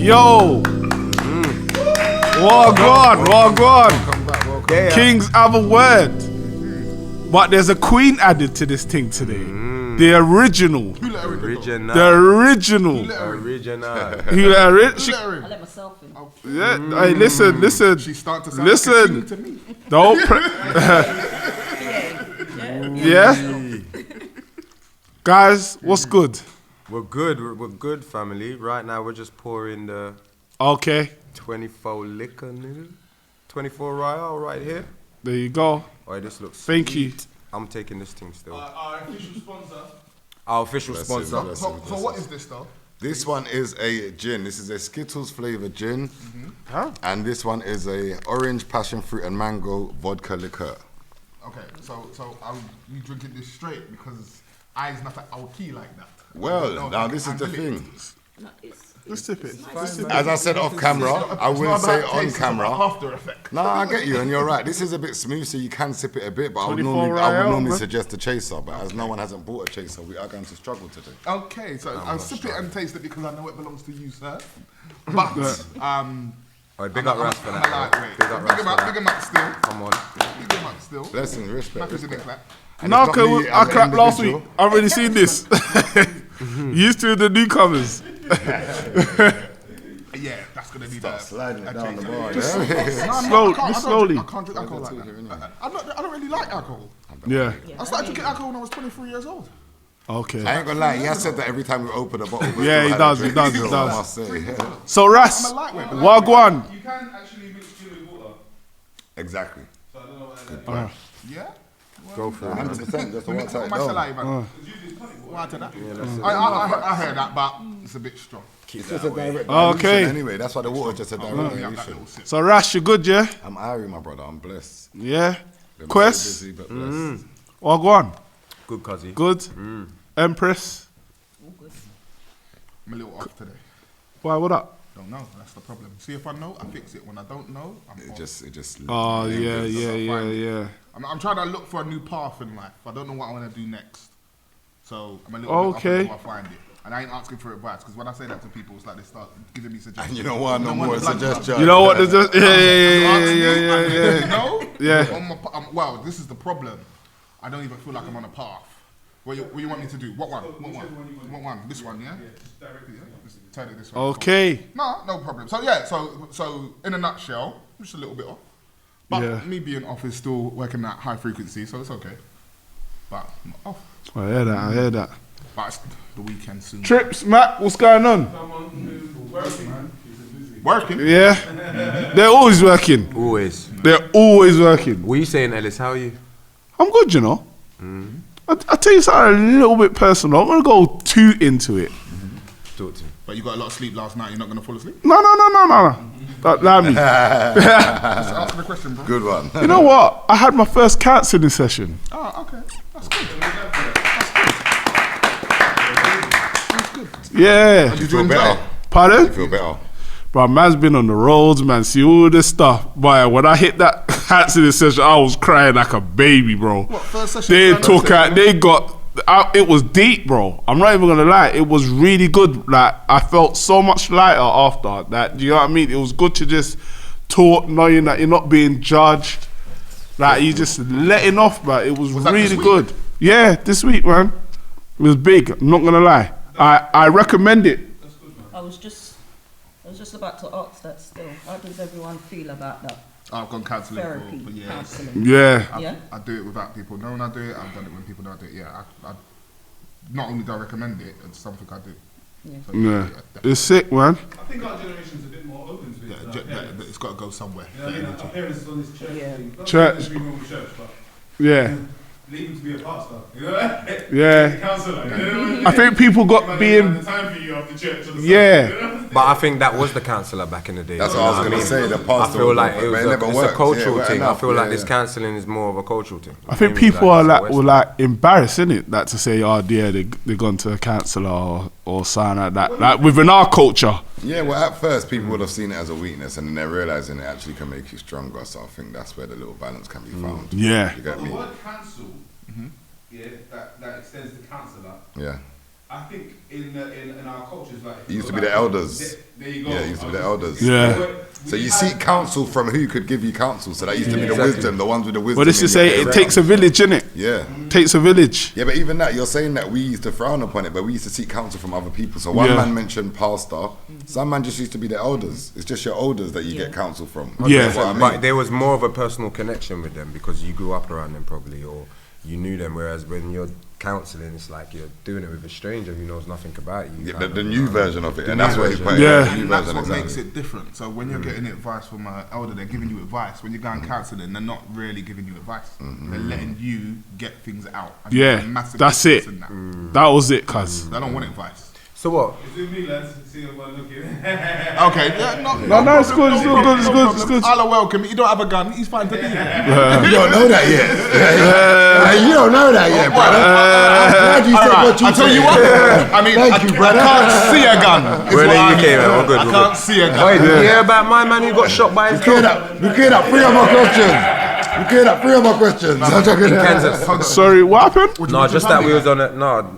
Yo! Welcome. Welcome back. Yeah. Kings have a word. But there's a queen added to this thing today. The original. Original. The original. Original. Who let her in? She, I let myself in. yeah. Hey, listen. She started to sound like a king to me. Don't. Yeah. Guys, what's good? We're good. We're good, family. Right now, we're just pouring the Okay. 24 liquor, nigga. 24 Royale right here. There you go. Oh, this looks Thank sweet. you. I'm taking this thing still. Our official sponsor. Our official sponsor. So what is this though? This one is a gin. This is a Skittles flavored gin. And this one is a orange, passion fruit and mango vodka liqueur. Okay, so are you drinking this straight because I's not an alky like that? Well, now this is the thing. Let's tip it. As I said off camera, I will say on camera. After effect. No, I get you, and you're right. This is a bit smooth, so you can sip it a bit. But I would 24 normally Royale, man. suggest a chaser. But as no one hasn't bought a chaser, we are going to struggle today. Okay, so I'll sip it and taste it because I know it belongs to you, sir. But Alright, big up Ras for that. I'm a lightweight. Big up Ras for Big him that. up still. Come on. Big him up still. Blessings, respect. Knackers in the clap. And No, it's not me I as an clapped last week. individual. I've already seen this. Used to the newcomers. Yeah, that's gonna be Start the sliding it down the chaser. bar. Slowly, I slowly. can't drink alcohol like that. I don't really like alcohol. Yeah. I started drinking alcohol when I was 23 years old. Okay. I ain't gonna lie, he has said that every time we open a bottle. we Yeah, still he had a does, drink, he does, he so I does. must say. So Ras, I'm a lightweight. Wagwan. Exactly. You can actually mix gin with water. Exactly. So I don't know what that is. Yeah? Go for it. 100%. Just to watch how Put it my down. saliva. It's usually tonic water. Why to that? that's it. I heard that, but it's a bit strong. It's just a direct Okay. dilution anyway. That's why the water's just a direct That dilution. little sip. So Ras, you good, yeah? I'm Irie, my brother. I'm blessed. Yeah. Been Quest, very busy, but blessed. Wagwan. Good, cuzzy. Good. Empress. I'm a little off today. Why, what up? Don't know. That's the problem. See, if I know, I fix it. When I don't know, I'm It off. just. Oh, yeah, Fingers, yeah, I'll yeah, find it. yeah. I'm trying to look for a new path in life. I don't know what I want to do next. So I'm a little Okay. bit off until I find it. And I ain't asking for advice because when I say that to people, it's like they start giving me suggestions. And you don't want no more blood suggestions. You know what? There's just, You yeah. know? Yeah. Wow, this is the problem. I don't even feel like I'm on a path. What you want me to do? What one? What one? This one, yeah? Just directly. Just turn it this way. Okay. No problem. So yeah, so in a nutshell, I'm just a little bit off. But Yeah. me being off is still working at high frequency, so it's okay. But I'm off. I hear that. But it's the weekend soon. Trips, Matt, what's going on? Someone who's working, man. Working? Yeah. They're always working. Always. They're always working. What are you saying, Ellis? How are you? I'm good, you know. I'll tell you something a little bit personal. I'm going to go too into it. Talk to me. But you got a lot of sleep last night. You're not gonna fall asleep. No. Don't lie me. Just answer the question, bro. Good one. You know what? I had my first counselling session. Oh, okay. That's good. Yeah. You feel better? Pardon? You feel better? Bro, man's been on the roads, man. See all this stuff. But when I hit that counselling session, I was crying like a baby, bro. What, first session? They took out. They got. It was deep, bro. I'm not even gonna lie. It was really good. Like I felt so much lighter after that. Do you know what I mean? It was good to just talk, knowing that you're not being judged. Like you just letting off, man. It was that really this week? good. Yeah, this week, man. It was big. I'm not gonna lie. I recommend it. I was just about to ask that still. How does everyone feel about that? I've gone counselling Therapy, for years. counselling. Yeah. Yeah? I do it without people knowing I do it. I've done it when people don't do it. Yeah, I not only do I recommend it, it's something I do. Yeah. So, Yeah. definitely. It's sick, man. I think our generation's a bit more open to it. Yeah, than our parents. it's got to go somewhere. You know what I mean? Like, our parents is on this church Yeah. thing. Not Church. that there's nothing wrong with church, but Yeah. leave him to be a pastor. You know? Yeah. The counsellor. You know? I think people got Man, being. the time for you after church on the Yeah. Sunday, you know? But I think that was the counsellor back in the day. That's you what I know was what gonna say. The I pastor. feel like but it was never it's worked. a cultural Yeah, thing. I enough. feel like Yeah, this yeah. counselling is more of a cultural thing. I think people are like embarrassed, innit? That to say, oh yeah, they gone to a counsellor or something like that. Like within our culture. Yeah, well, at first people would have seen it as a weakness, and then they're realizing it actually can make you stronger. So I think that's where the little balance can be found. Yeah. You get The me? word counsel, yeah, that extends to counsellor. Yeah. I think in our cultures, like It used to be the elders. There you go. Yeah, it used to be the elders. Yeah. So you seek counsel from who could give you counsel. So that used to be the wisdom, the ones with the wisdom. Well, this in is your say it area. takes a village, innit? Yeah. Takes a village. Yeah, but even that, you're saying that we used to frown upon it, but we used to seek counsel from other people. So one Yeah. man mentioned pastor, some man just used to be the elders. It's just your elders that you get counsel from. Yeah. That's what I mean. But there was more of a personal connection with them because you grew up around them probably, or you knew them. Whereas when you're counselling, it's like you're doing it with a stranger who knows nothing about you. Yeah, kind the of, new version of it, and that's what he put. Yeah. The new And that's version, what exactly. makes it different. So when you're getting advice from an elder, they're giving you advice. When you're going counselling, they're not really giving you advice. They're letting you get things out. And Yeah, there's a massive that's it. difference in that. That was it, cuz. They don't want advice. So what? Is it me, lads? See if I'm looking. Okay, yeah, No, it's good, it's problem, good, it's no good, problem. it's good. Allah welcome. You don't have a gun. He's fine to be here. You don't know that yet. You don't know that yet, brother. I'm glad you said what you I tell said. you what. I mean, Thank you, brother. I can't see a gun. is We're what in I the UK, mean. man. We're good, I we're can't see a gun. Wait, did you hear about my man who got shot by his Clear dog? that. Three of my questions. You cleared up 3 of my questions. In Kansas. Sorry, what happened? No, just that we was on it. No,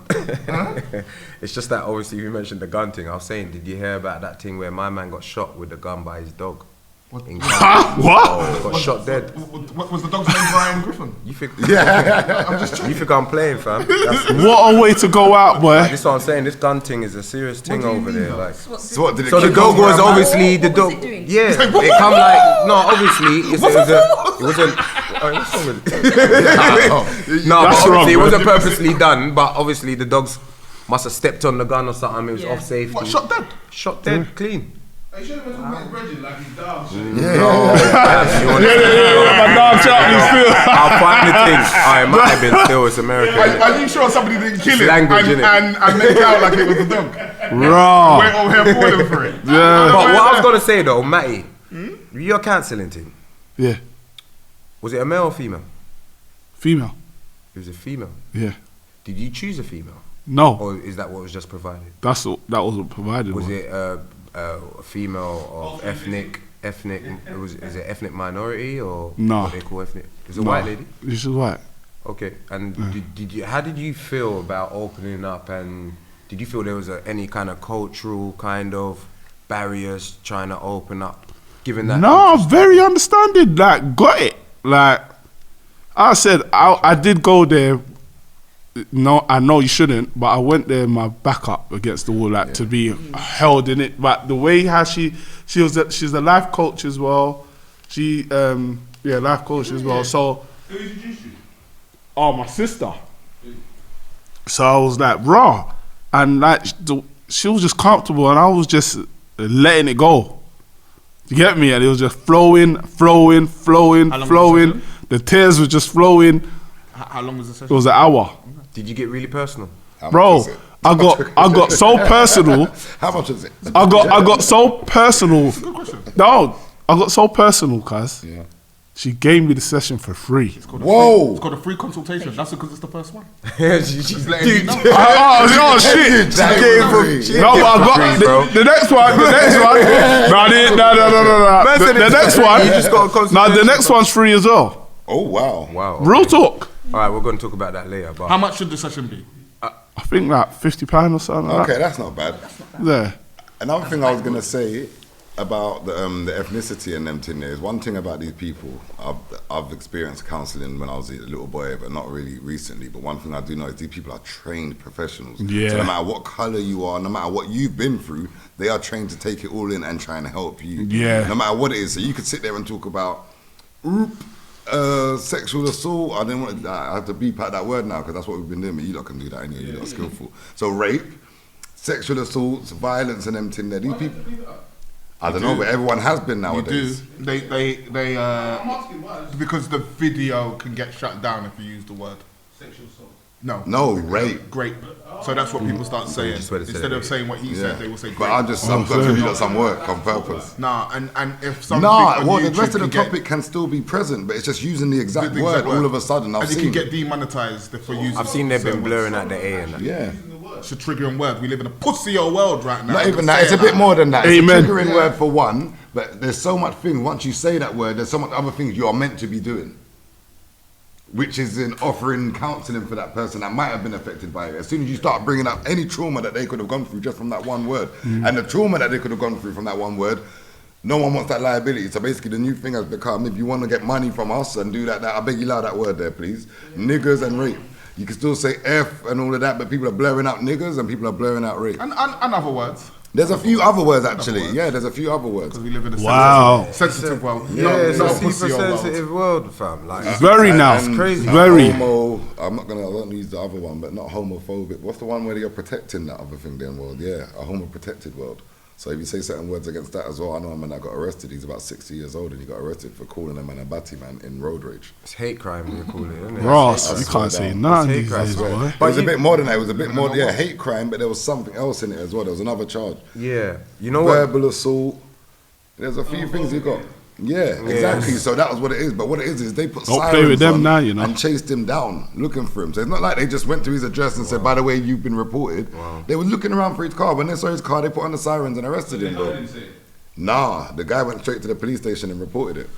it's just that obviously you mentioned the gun thing. I was saying, did you hear about that thing where my man got shot with a gun by his dog? In Kansas. What? Got shot dead. What was the dog's name? Brian Griffin. You think? You think I'm playing, fam? That's, What a way to go out, boy. this is what I'm saying. This gun thing is a serious thing over there. Like, So what, did it so the keep dog going was around? obviously the What dog. was it doing? Yeah, it come like no. Obviously, it wasn't. Oh, what's wrong with it? No, but That's wrong, obviously it bro. wasn't purposely done. But obviously the dogs must have stepped on the gun or something. It was Yeah. off safety. What, shot dead? Shot dead, clean. I should have been talking about his Bridget like he's down. My dog shot me still. I'll find the thing. Oh, it might have been still. It's American. Are you sure somebody didn't kill It's it language, and, innit? and make out like it was a dog? Raw. We're all here falling for it. Yeah. But what I was gonna say though, Matty, your cancelling thing, Yeah. was it a male or female? Female. It was a female. Yeah. Did you choose a female, No. or is that what was just provided? That wasn't provided. Was man. it a female of ethnic? Is it ethnic minority or No. what they call ethnic? It was a No. white lady. This is white. Okay, and did you? How did you feel about opening up? And did you feel there was any kind of cultural kind of barriers trying to open up, given that? No, very understanding. Like, got it. Like, I said, I did go there. No, I know you shouldn't, but I went there my back up against the wall, like to be held in it. But the way how she's a life coach as well. She life coach as well. So, Who introduced you? oh, my sister. So I was like raw, and like she was just comfortable, and I was just letting it go. You get me? And it was just flowing. long was the session? The tears were just flowing. How long was the It session? was an hour, Did you get really personal? How much bro. is it? I got so personal. How much is it? I got so personal. No, I got so personal, cuz Yeah. she gave me the session for free. Whoa. It's called a free consultation. That's because it's the first one. She's letting you know. Oh shit! That gave was him- free. she- No, but I got free, bro. the next one. No. The next one. You just got a consultation. No, the next one's free as well. Oh, wow. Wow. Real talk. All right, we're going to talk about that later. But How much should the session be? I think like £50 or something. Okay, Like that's not bad. that. Another thing I was going to say about the ethnicity and them thing there is one thing about these people. I've experienced counselling when I was a little boy, but not really recently. But one thing I do know is these people are trained professionals. Yeah. So no matter what colour you are, no matter what you've been through, they are trained to take it all in and try and help you. Yeah. No matter what it is. So you could sit there and talk about sexual assault. I didn't want. I have to beep out that word now because that's what we've been doing. But you lot can do that anyway. You lot are skillful. So rape, sexual assaults, violence, and them thing there. These people. I don't know, but everyone has been You do. nowadays. They I'm asking why. because the video can get shut down if you use the word. Sexual assault. No, rape. Grape. So that's what people start saying. just wanted to say Instead that. of saying what he said, they will say But grape. I'm got to give you lot some work on purpose. Nah, and if something Nah, on well, the YouTube rest of the can get- topic can still be present, but it's just using the exact the word exact word. all of a sudden. I've and you seen can get demonetized for using. I've seen they've been certain blurring words. out the A and that. Yeah. It's a triggering word. We live in a pussy-o world right now. Not You even can that. say It's a it bit like more than that. Amen. It's a triggering word for one, but there's so much things. Once you say that word, there's so much other things you are meant to be doing. which is in offering counselling for that person that might have been affected by it. As soon as you start bringing up any trauma that they could have gone through just from that one word, and the trauma that they could have gone through from that one word, no one wants that liability. So basically the new thing has become, if you want to get money from us and do that, I beg you allow that word there, please. Niggers and rape. You can still say F and all of that, but people are blurring out niggers and people are blurring out rape. And other words. There's a few other words actually. Yeah, there's a few other words. Because we live in a sensitive world. Yeah, it's a not super pussy world. sensitive world, fam. Like, Very now. And crazy. Very. Homo, I don't use the other one, but not homophobic. What's the one where you're protecting that other thing then world? Yeah, a homo protected world. So if you say certain words against that as well, I know a man that got arrested, he's about 60 years old and he got arrested for calling a man a batty man in road rage. it's hate crime, you call it, isn't it? Ross, you can't say none It's hate these crime, days, bro. boy. It was a bit more than that, it was a bit more, yeah, hate crime, but there was something else in it as well, there was another charge. Yeah, you know what? Verbal assault, there's a few things you got. Yeah, exactly. So that was what it is. But what it is they put Don't sirens play with them on now, you know. and chased him down, looking for him. So it's not like they just went to his address and said, by the way, you've been reported. Wow. They were looking around for his car. When they saw his car, they put on the sirens and arrested him, bro. Nah, the guy went straight to the police station and reported it.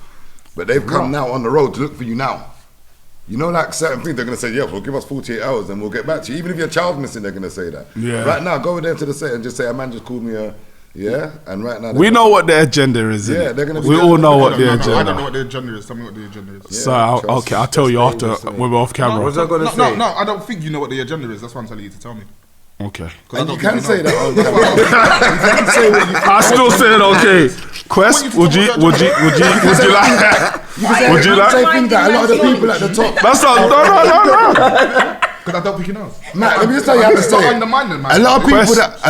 But they've come now on the road to look for you now. You know, like certain things, they're going to say, yeah, well, give us 48 hours and we'll get back to you. Even if your child's missing, they're going to say that. Yeah. Right now, go over there to the set and just say, a man just called me a... Yeah, and right now... We know what the agenda is, Yeah, innit? they're gonna be- We all know what I the don't know agenda. what the agenda is. Tell me what the agenda is. So, I'll tell you after when we're off camera. What was I gonna No, say? no, I don't think you know what the agenda is. That's why I'm telling you to tell me. Okay. And you can say that on camera. You can say what you I still said okay. Quest, would you like? Would you like? say things that a lot of the people at the top... That's not no. Because I don't think he knows. Matt, let me just tell you how to It's not say it. undermining, man. A lot of people Quest,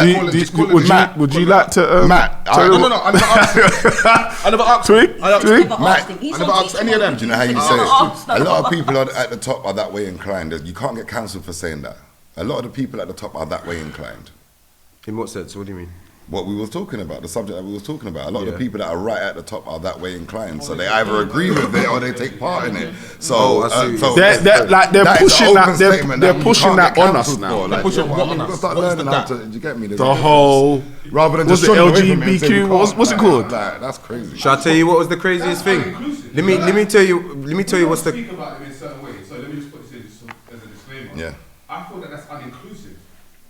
that... would you like to? Matt, tell No, you- no, no. I never asked. I never asked. Tweet? I don't- Tweet? Never Matt, asked him. He's I never on asked any of them. Do you know how you He's say never it? asked A them. lot of people at the top are that way inclined. You can't get cancelled for saying that. A lot of the people at the top are that way inclined. In what sense? What do you mean? What we was talking about, the subject that we was talking about. A lot of Yeah. the people that are right at the top are that way inclined. So they either agree with it or they take part in it. So, Oh, I see. They're that is pushing an that. open statement They're that you pushing can't that get on us cancelled now. for. Like, pushing what on you've got to us? start What is learning the how that? to. You get me? There's The a whole. rather than what's just the shunning away from it and say we LGBTQ? can't. What's it called? Like, that's crazy. Shall I tell you what was the craziest thing? Let me tell you what's the. Speak about it in a certain way. So let me just put this in as a disclaimer. Yeah. I feel that that's uninclusive.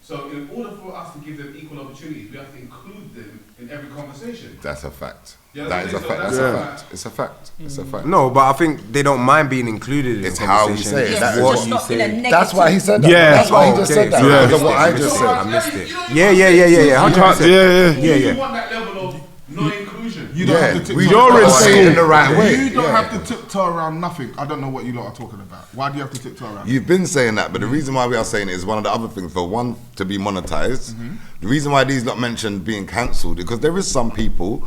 So in order for us to give them equal opportunities, we have to include them in every conversation. That's a fact. Yeah, That is a so fact. that's That's a a fact. It's a fact. It's a fact. No, but I think they don't mind being included in It's the how we conversation. say it. Yes, That it's is what just you not in a say. negative. That's why he said that. Yeah. That's why he just Okay, said that. so Because of what I just I said. missed it. Yeah. 100%. Yeah. You want that level of non-inclusion. You don't Yeah, have to we tiptoe You're in around say it in school. the right way. You don't Yeah. have to tiptoe around nothing. I don't know what you lot are talking about. Why do you have to tiptoe around? You've been saying that, but the reason why we are saying it is one of the other things. For one, to be monetized. The reason why these not mentioned being cancelled because there is some people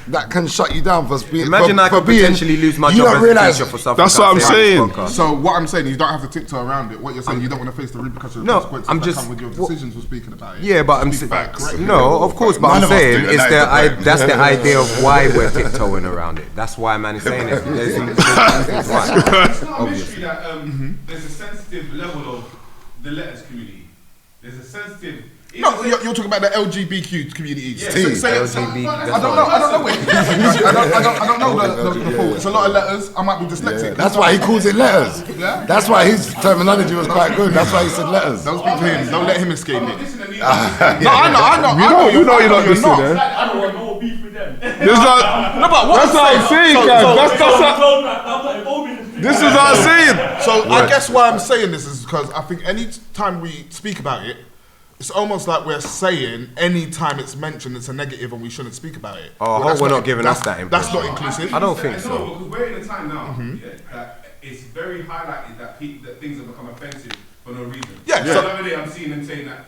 that can shut you down for being. Imagine for, I could for being, potentially lose my you job don't as realize, a teacher for something. That's what I'm saying. So what I'm saying is you don't have to tiptoe around it. What you're saying, you don't want to face the repercussions No, consequences I'm that just- come with your decisions for speaking about it. Yeah, but I'm Speak facts. no, of course, but None I'm of us saying do that. it's That is the point. that's the idea of why we're tiptoeing around it. That's why man is saying it. There's reasons why. It's not a mystery that there's a sensitive level of the letters community. There's a sensitive. No, you're talking about the LGBTQ community. Yeah, Say- say- LGBT, I don't know. I don't know it. I don't know the full. It's a lot of letters. I might be dyslexic. Yeah, that's why he calls it letters. Yeah? That's why his terminology was quite good. That's why he said letters. Don't speak to him. Don't let him escape I'm not it. dissing the need. No, I know. You know you're not you're listening not. there. I don't want no beef with them. There's not. No, but what That's what I'm saying, guys. This is what I'm saying. So I guess why I'm saying this is because I think any time we speak about it, it's almost like we're saying any time it's mentioned it's a negative and we shouldn't speak about it. Oh, I hope that's we're not giving us that That's not impression. inclusive. I don't think No, so. because we're in a time now that it's very highlighted that that things have become offensive for no reason. Yeah, So so- the other day I'm seeing them saying that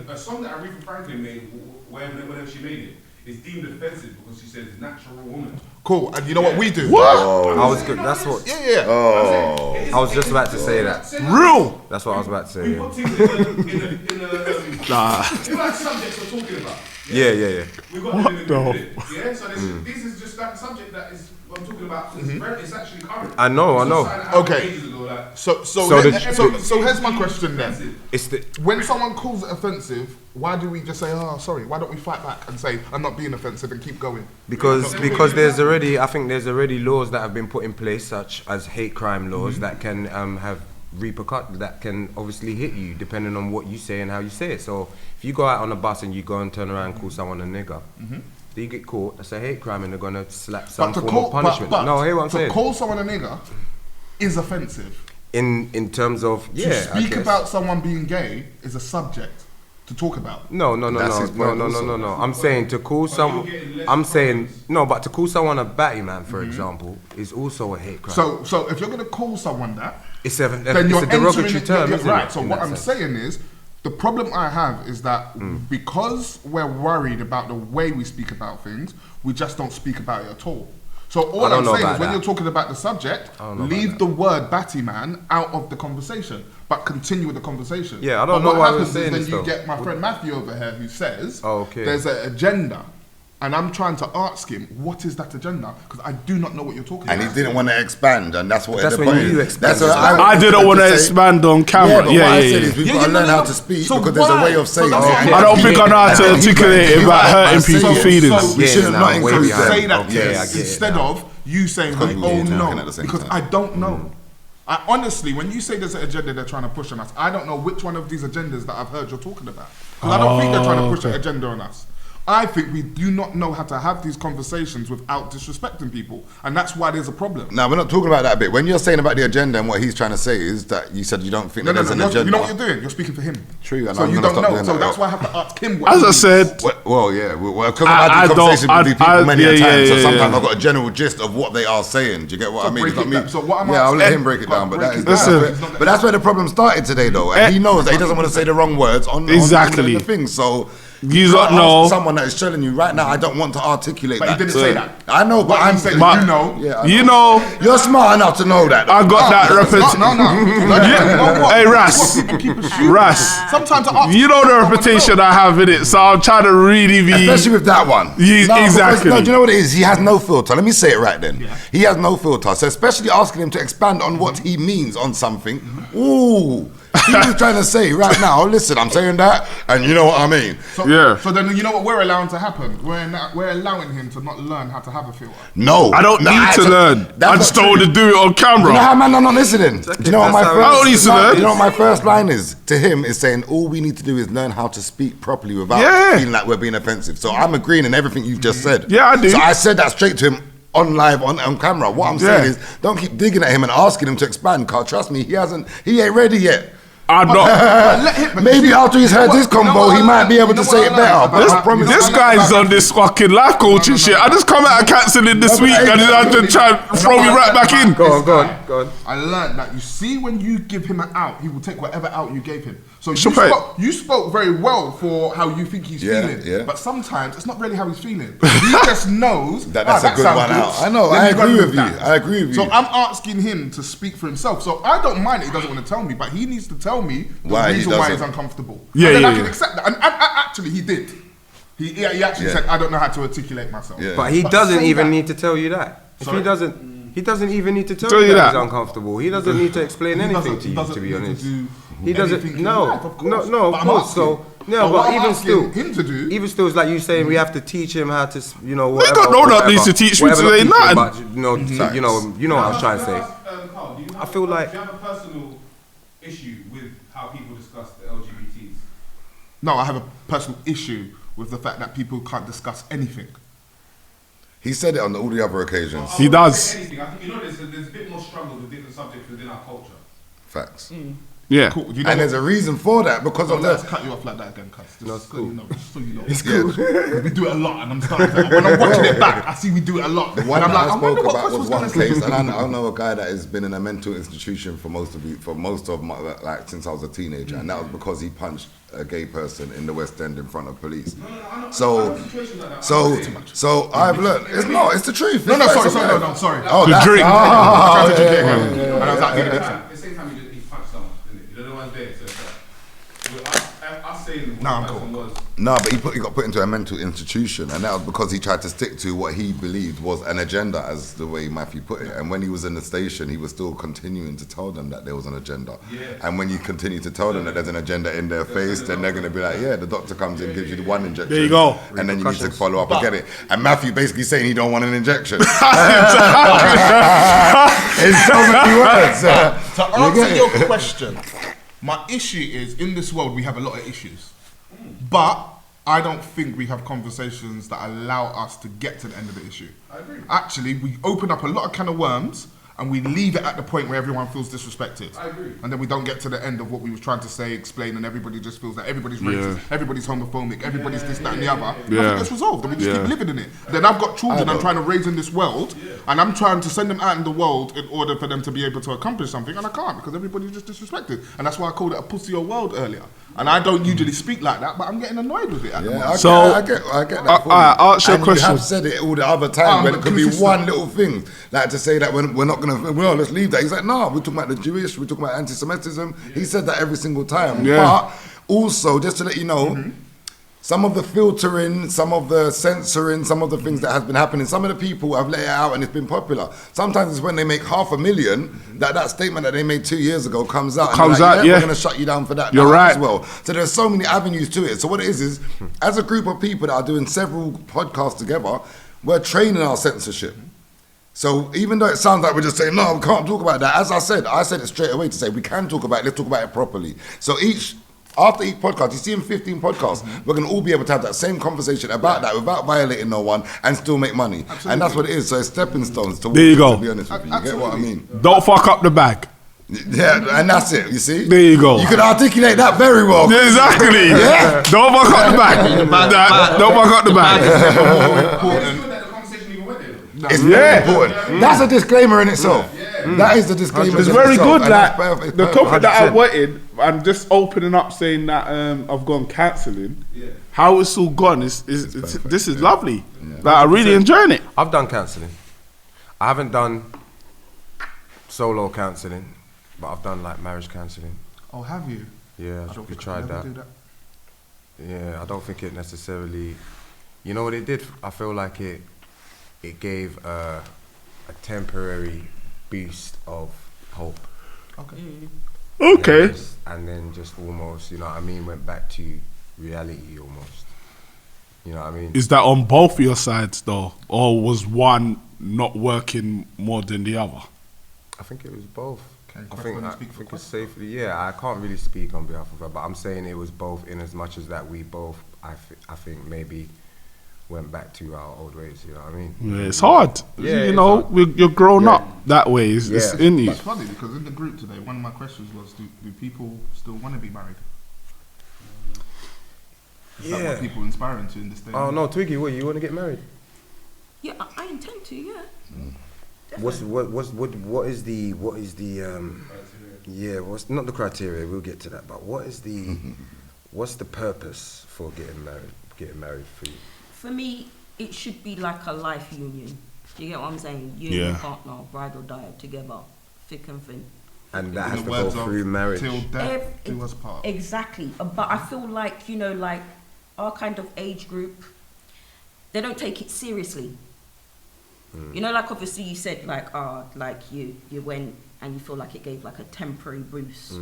a song that Aretha Franklin made, whenever she made it, is deemed offensive because she says natural woman. Cool. And you know what we do? I was good. That's what Yeah. Oh, I was just about to say that. Real. That's what I was about to We say. Yeah. put things in the you know, like subjects we're talking about. Yeah. We got them in the middle. Yeah, so this is just that subject that is what I'm talking about. It's actually current. I know. It's not something that happened Okay. ages ago, like, like. So here's my question then. It's the When someone calls it offensive, why do we just say, "Oh, sorry"? Why don't we fight back and say, "I'm not being offensive" and keep going? because there's already laws that have been put in place, such as hate crime laws that can have repercut that can obviously hit you depending on what you say and how you say it. So if you go out on a bus and you go and turn around and call someone a nigger, you get caught. That's a hate crime, and they're gonna slap some form of punishment. No, hear what I'm saying. To call someone a nigger is offensive. In terms of To speak about someone being gay is a subject to talk about. No. I'm saying to call someone. I'm saying no, but to call someone a batty man, for example, is also a hate crime. So if you're gonna call someone that, It's then a you're derogatory entering term, it, isn't right? it? So in what that I'm sense? saying is, the problem I have is that because we're worried about the way we speak about things, we just don't speak about it at all. So all I don't I'm know saying about is when that. you're talking about the subject, I don't know about leave that. the word batty man out of the conversation, but continue with the conversation. Yeah, I don't But know why what we're happens saying is then this, you though. get my friend Matthew over here who says Oh, okay. there's an agenda. And I'm trying to ask him, what is that agenda? Because I do not know what you're talking And about. he didn't want to expand, and that's what That's the when point you is. expand. That's what I didn't want to expand on Yeah, camera. but Yeah, what I yeah, said yeah. is we've Yeah, got to yeah, learn no, how no. to speak So because there's a why? way of So saying that's it. what I don't think I know how to articulate it without hurting So- people's so- feelings. we should have not way included behind. Say that Okay, I yes, get it instead now. of you saying, Can't oh be talking no, at the same because time. I don't know. I honestly, when you say there's an agenda they're trying to push on us, I don't know which one of these agendas that I've heard you're talking about. Because I don't think they're trying to push an agenda on us. I think we do not know how to have these conversations without disrespecting people, and that's why there's a problem. No, we're not talking about that bit. When you're saying about the agenda and what he's trying to say is that you said you don't think that there's an agenda. You know what you're doing? You're speaking for him. True, and so I'm you gonna don't stop know. doing So that, that's yeah. why I have to ask him. What As he I means. said, Well, yeah, because I I've had these don't- conversations with these people many a yeah, time, so yeah, sometimes yeah. I've got a general gist of what they are saying. Do you get what So I mean? break It's not it me. down. So what I'm Yeah, I'll let asking- him break it down, but break that is it down. Listen. but that's where the problem started today, though. And he knows that he doesn't want to say the wrong words on Exactly. the thing. So You can't lot ask know. someone that is telling you right now, I don't want to articulate But that. he didn't say that. I know, but What I'm he said, But- you know. Yeah, I you know, You're smart enough to know that. Though. I got that No, reputation. no. You know what? Hey, That's Ras. what people keep assuming. Ras. Sometimes I ask You know the someone reputation else. I have in it, so I'm trying to really be. Especially with that one. Yeah, because- exactly. No, do you know what it is? He has no filter. Let me say it right then. He has no filter. So especially asking him to expand on what he means on something. Ooh. He was trying to say right now, listen, I'm saying that, and you know what I mean. So, Yeah. So then you know what we're allowing to happen? We're allowing him to not learn how to have a filter. No. I don't No, need to learn. that's I just not don't want to true. do it on camera. You know how man are not listening? Do you know what my That's how first? it is. I don't need to learn. You know what my first line is to him is saying all we need to do is learn how to speak properly without Yeah. feeling like we're being offensive. So I'm agreeing in everything you've just said. Yeah, I do. So I said that straight to him on live on camera. What I'm saying Yeah. is don't keep digging at him and asking him to expand. Cause trust me, he ain't ready yet. I'm not. Let him- Maybe after he's heard this You know combo, what he I might like? be able You to know say what it I better. like? But This, I promise this you- guy's on this fucking life coaching shit. I just come out of cancelling this week and he's had to try and throw me right back in. Go on. I learned that you see when you give him an out, he will take whatever out you gave him. So Sure. you spoke very well for how you think he's Yeah, feeling. yeah. But sometimes it's not really how he's feeling. He just knows That's that a good sounds one out. I know, Then I you gotta agree do with you. that. I agree with So you. I'm asking him to speak for himself. So I don't mind it. He doesn't want to tell me, but he needs to tell me the Why he reason why he's doesn't. uncomfortable. Yeah, and then yeah, I can yeah. accept that. And actually, he did. He actually Yeah. said, "I don't know how to articulate myself." Yeah. But he doesn't say even that. need to tell you that. If Sorry? he doesn't even need to tell Tell you you that that. he's uncomfortable. He doesn't need to explain He anything doesn't- to he you, doesn't to be need to honest. do He doesn't. anything in No, life, of no, course. no, But of I'm course. asking- So yeah, but what but I'm even asking still, him to do- even still, it's like you saying we have to teach him how to, got whatever. no one whatever, needs to teach me whatever, today, not teach him, nothing. but, you know what I was trying to say. Carl, do you have I feel like- do you have a personal issue with how people discuss the LGBTs? No, I have a personal issue with the fact that people can't discuss anything. He said it on all the other occasions. He does. Say anything. I think there's a bit more struggle with different subjects within our culture. Facts. Yeah. Cool. You know And there's a reason for that because So of let's the. cut you off like that again, cuz. No, it's So cool. you know, just so you know. It's cool. We do it a lot, and I'm starting to. When I'm watching it back, I see we do it a lot. The And one I'm that like, I I wonder spoke what about Chris was gonna one say. case, and I know a guy that has been in a mental institution for most of my like since I was a teenager, and that was because he punched a gay person in the West End in front of police. So I've learned it's the truth. No, It's sorry, facts, no, sorry. Oh, The that's, drink. oh, I tried to yeah, educate yeah, him. And I was like, At the same time, he punched someone, didn't he? You don't know one's there, so it's like, us us saying Nah, what the I'm person cool. was. No, but he got put into a mental institution, and that was because he tried to stick to what he believed was an agenda, as the way Matthew put it. And when he was in the station, he was still continuing to tell them that there was an agenda. Yeah. And when you continue to tell them that there's an agenda in their face, then they're going to be like, yeah, the doctor comes in, gives you the one injection. There you go. And then you need to follow up and get it. And Matthew basically saying he don't want an injection. In so many words. To You get answer it? your question, my issue is in this world we have a lot of issues, but I don't think we have conversations that allow us to get to the end of the issue. I agree. Actually, we open up a lot of can of worms and we leave it at the point where everyone feels disrespected. I agree. And then we don't get to the end of what we were trying to say, explain, and everybody just feels that everybody's racist, everybody's homophobic, everybody's this, that, and the other. Yeah. Nothing gets resolved, and we just keep living in it. Then I've got children I'm trying to raise in this world, and I'm trying to send them out in the world in order for them to be able to accomplish something, and I can't because everybody's just disrespected. And that's why I called it a pussy or world earlier. And I don't usually speak like that, but I'm getting annoyed with it at the Yeah, moment. So- I get that. for you. ask your And question. You have said it all the other time when but it could be consistent. one little thing, like to say that we're not gonna. Well, let's leave that. He's like, no, we're talking about the Jewish. We're talking about anti-Semitism. He said that every single time. Yeah. But also, just to let you know. Some of the filtering, some of the censoring, some of the things that has been happening, some of the people have let it out and it's been popular. Sometimes it's when they make 500,000 that statement that they made 2 years ago comes out. Comes they're like, out, yeah. We're going to shut you down for that You're now right. as well. So there's so many avenues to it. So what it is, as a group of people that are doing several podcasts together, we're training our censorship. So even though it sounds like we're just saying, no, we can't talk about that, as I said it straight away to say, we can talk about it, let's talk about it properly. So after each podcast, you see in 15 podcasts, we're going to all be able to have that same conversation about that without violating no one and still make money. And that's what it is. So it's stepping stones to There you go. to be honest with you. You get what I mean? Don't fuck up the bag. Yeah, and that's it, you see? There you go. You can articulate that very well. Exactly. Yeah. Don't fuck up the bag. Don't fuck up the bag. It's good that the conversation even went there. though. It's very important. That's a disclaimer in itself. That is the disclaimer. It's in very itself, good. and Like that's perfect. It's the perfect. topic that I wanted, I'm just opening up saying that I've gone counselling. Yeah. How it's all gone is this is lovely. Like I really enjoying it. I've done counselling. I haven't done solo counselling, but I've done like marriage counselling. Oh, have you? Yeah, I don't we think tried I'll that. ever do that. Yeah, I don't think it necessarily. You know what it did? I feel like it gave a temporary boost of hope. Okay. Okay. And then just almost, you know what I mean, went back to reality almost. You know what I mean? Is that on both your sides though, or was one not working more than the other? I think it was both. Can I Quest think only I speak for think it's Quest? safely. Yeah, I can't really speak on behalf of her, but I'm saying it was both in as much as that we both, I think maybe went back to our old ways. You know what I mean? Yeah, it's hard. Yeah, you it's know, hard. you're grown Yeah. up that way. It's Yeah. in you. It's funny because in the group today, one of my questions was, do people still want to be married? Is that what people are inspiring to in this day? Oh no, Twiggy, what, you want to get married? Yeah, I intend to, yeah. What is the yeah, what's not the criteria, we'll get to that, but what is the what's the purpose for getting married for you? For me, it should be like a life union. Do you get what I'm saying? You and your Yeah. partner, ride or die together, thick and thin. And that In has the to go words of through marriage. Till death Ev- do us part. Exactly. But I feel like, you know, like our kind of age group, they don't take it seriously. You know, like obviously you said like, like you went and you feel like it gave like a temporary boost.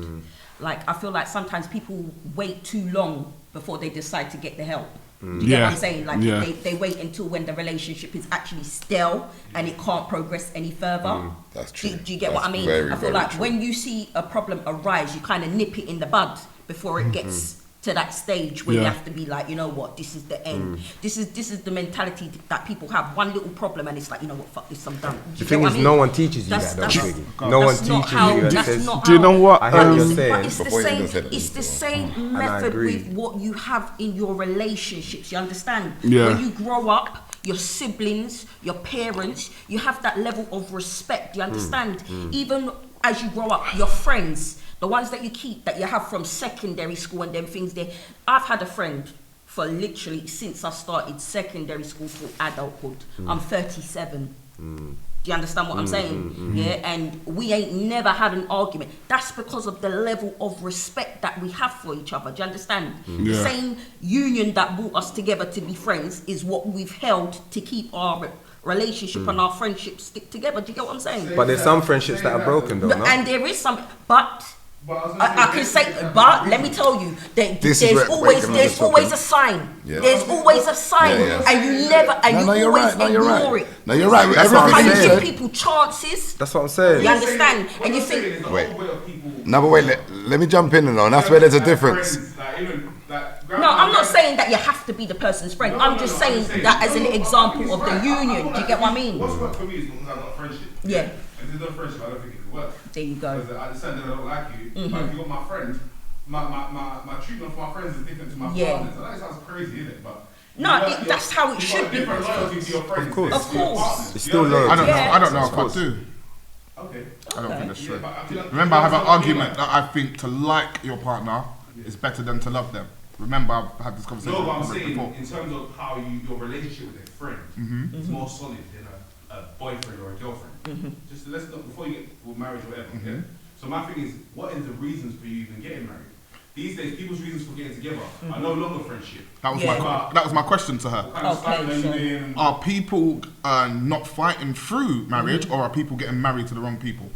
Like I feel like sometimes people wait too long before they decide to get the help. Do you get what I'm saying? Like Yeah. they wait until when the relationship is actually stale and it can't progress any further. That's true. Do you get what I That's mean? very, I feel very like true. when you see a problem arise, you kind of nip it in the bud before it gets to that stage where you Yeah. have to be like, you know what, this is the end. This is the mentality that people have. One little problem and it's like, you know what, fuck this, I'm done. Do The you thing get what is, I mean? no one teaches you That's- that, though, that's- Twiggy. No one That's not teaches how- you and that's says, not Do you know how- what? I hear what you're But saying. it's the Before you same. even said it, It's the so. same I method agree. with what you have in your relationships. You understand? Yeah. When you grow up, your siblings, your parents, you have that level of respect. You understand? Even as you grow up, your friends, the ones that you keep, that you have from secondary school and them things there. I've had a friend for literally since I started secondary school to adulthood. I'm 37. Do you understand what I'm saying? Yeah, and we ain't never had an argument. That's because of the level of respect that we have for each other. Do you understand? The same union that brought us together to be friends is what we've held to keep our relationship and our friendship stick together. Do you get what I'm saying? But there's some friendships that are broken, though. No? And there is some, but I can say, but let me tell you, This is there's where always breaking there's on the always topic. a sign. Yeah. There's always a sign, and you never and you you're always right. No, you're ignore right. it. No, you're right. That's what I'm Everything you saying. Give said. people chances. That's what I'm saying. You understand? And you think, Wait. No, but wait. Let me jump in though. And that's where there's a difference. no, I'm not saying that you have to be the person's friend. I'm just saying that as an example of the union. Do you get what I mean? What's worked for me is because I've got a friendship. Yeah. And if there's no friendship, I don't think it could work. There you go. Because I understand that I don't like you, but if you got my friend, my treatment for my friends is different to my Yeah. partners. I know it sounds crazy, isn't it? But That's how it should be. different loyalty to your friends. Of course. Of course. It's still loyalty. I don't know if I do. Okay. I don't think that's true. Yeah, but I feel like Remember, I have an argument that I think to like your partner is better than to love them. Remember, I've had this conversation No, but I'm with saying before. in terms of how your relationship with a friend is more solid than a boyfriend or a girlfriend. Just let's not before you get married or whatever. Yeah? So my thing is, what is the reasons for you even getting married? These days, people's reasons for getting together are no longer friendship. That was Yeah. that was my question to her. What kind of Okay, style are you so- in? Are people not fighting through marriage, or are people getting married to the wrong people,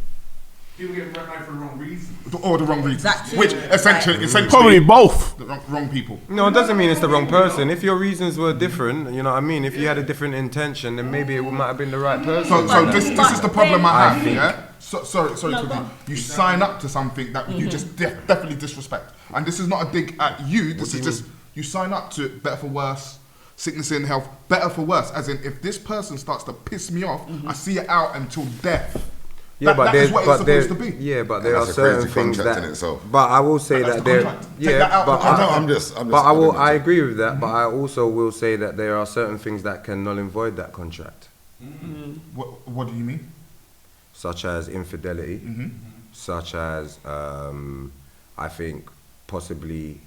People get married for the wrong reasons. or the wrong reasons? Exactly. Which essentially Probably both. the wrong people. No, it doesn't mean it's the wrong person. If your reasons were different, you know what I mean? If you had a different intention, then maybe it might have been the right person. So this is the problem I have. think- Yeah. Sorry, No, to go me. on. You sign up to something that you just definitely disrespect, and this is not a dig at you. This is just you sign up to it, better for worse, sickness in health, better for worse. As in, if this person starts to piss me off, I see it out until death. Yeah, that is what it's supposed to be. Yeah, but there are That's a certain crazy things contract that. in itself. But I will say That's that the there. contract. Take Yeah, that out but the I know. contract. I'm just. But I will. I agree with that. But I also will say that there are certain things that can null and void that contract, What do you mean? such as infidelity, such as I think possibly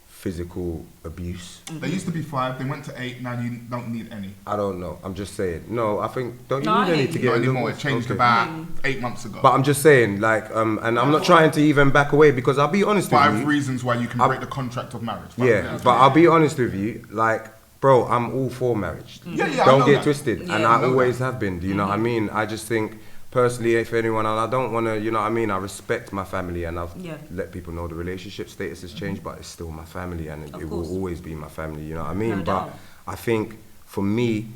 physical abuse. There used to be 5. They went to 8. Now you don't need any. I don't know. I'm just saying. No, I think don't you No, I need any hear to you. get Not a anymore. little- It changed okay. about 8 months ago. But I'm just saying, like, and I'm not trying to even back away because I'll be honest with 5 you. reasons why you can break the contract of marriage. Yeah, but I'll be honest with you, like, bro, I'm all for marriage. Yeah, I Don't know get that. twisted, and Yeah. I always have been. Do you know what I mean? I just think, personally, if anyone, and I don't want to, you know what I mean? I respect my family, and I've Yeah. let people know the relationship status has changed, but it's still my family, and Of it course. will always be my family. You know what I mean? No But doubt. I think for me,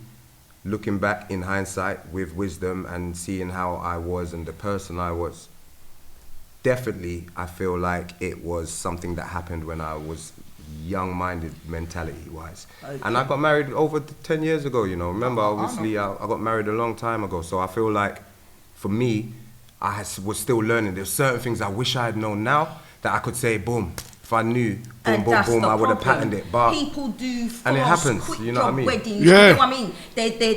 looking back in hindsight with wisdom and seeing how I was and the person I was, definitely I feel like it was something that happened when I was young-minded mentality-wise. Okay. And I got married over 10 years ago, you know. Remember, obviously, I got married a long time ago. So I feel like, for me, was still learning. There's certain things I wish I had known now that I could say, boom, if I knew, boom, And boom, that's boom, the I would have problem. patterned it. But people do fast, and it happens, quick you know what I job mean? weddings. Yeah. You know what I mean?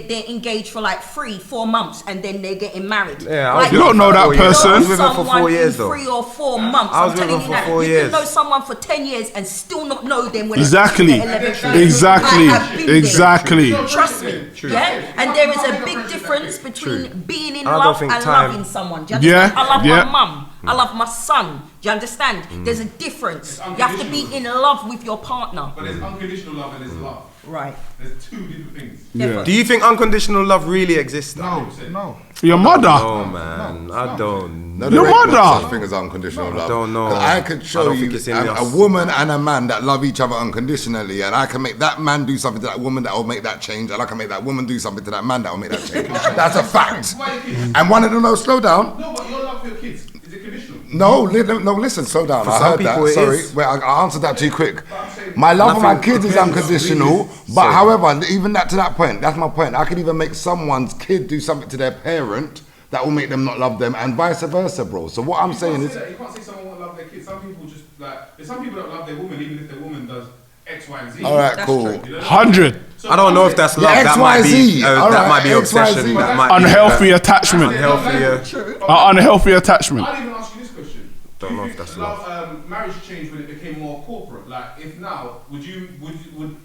They're engaged for like 3-4 months and then they're getting married. Yeah, I was Like, You don't know that with her for 4 years. person. I was with her for someone 4 years, in though. 3 or 4 months. I was I'm with telling her you for that 4 you years. can know someone for 10 years and still not know them when Exactly. it's 11. Exactly. I have been there. Exactly. Trust me. True. Yeah? And there is a big difference between being in I don't love think and time- loving someone. Do you Yeah, understand? I love yeah. my mum. I love my son. Do you understand? There's a difference. You have to be in love with your partner. But there's unconditional love and there's love. Right. There's 2 different things. Yeah. do you think unconditional love really exists? No, no. Your mother. No, man. I don't No, know. there Your ain't no mother. such thing as unconditional love. don't know. 'Cause I could I show don't you think it's in a us. woman and a man that love each other unconditionally, and I can make that man do something to that woman that will make that change, and I can make that woman do something to that man that will make that change. That's a fact. Why your kids? And one of them, no, slow down. No, but your love for your kids, is it conditional? No, listen, slow down. For I some heard that. people it Sorry, is. wait, I answered that too quick. I'm saying- My love for my Nothing kids is depends. unconditional, Please. but Sorry. however, even that to that point, that's my point. I could even make someone's kid do something to their parent that will make them not love them, and vice versa, bro. So what I'm saying You is, can't say that. You can't say someone won't love their kids. Some people just there's some people that love their woman even if their woman does X, Y, and Z. all right, That's cool. true. You know? 100. So I don't know if that's love. Yeah, that might be. XYZ. All That right, might be obsession. XYZ. That might be Unhealthy attachment. unhealthier. True. Unhealthy attachment. I'll even ask you this question. Don't Do you know if think that's love. Marriage changed when it became more corporate. Like, if now, would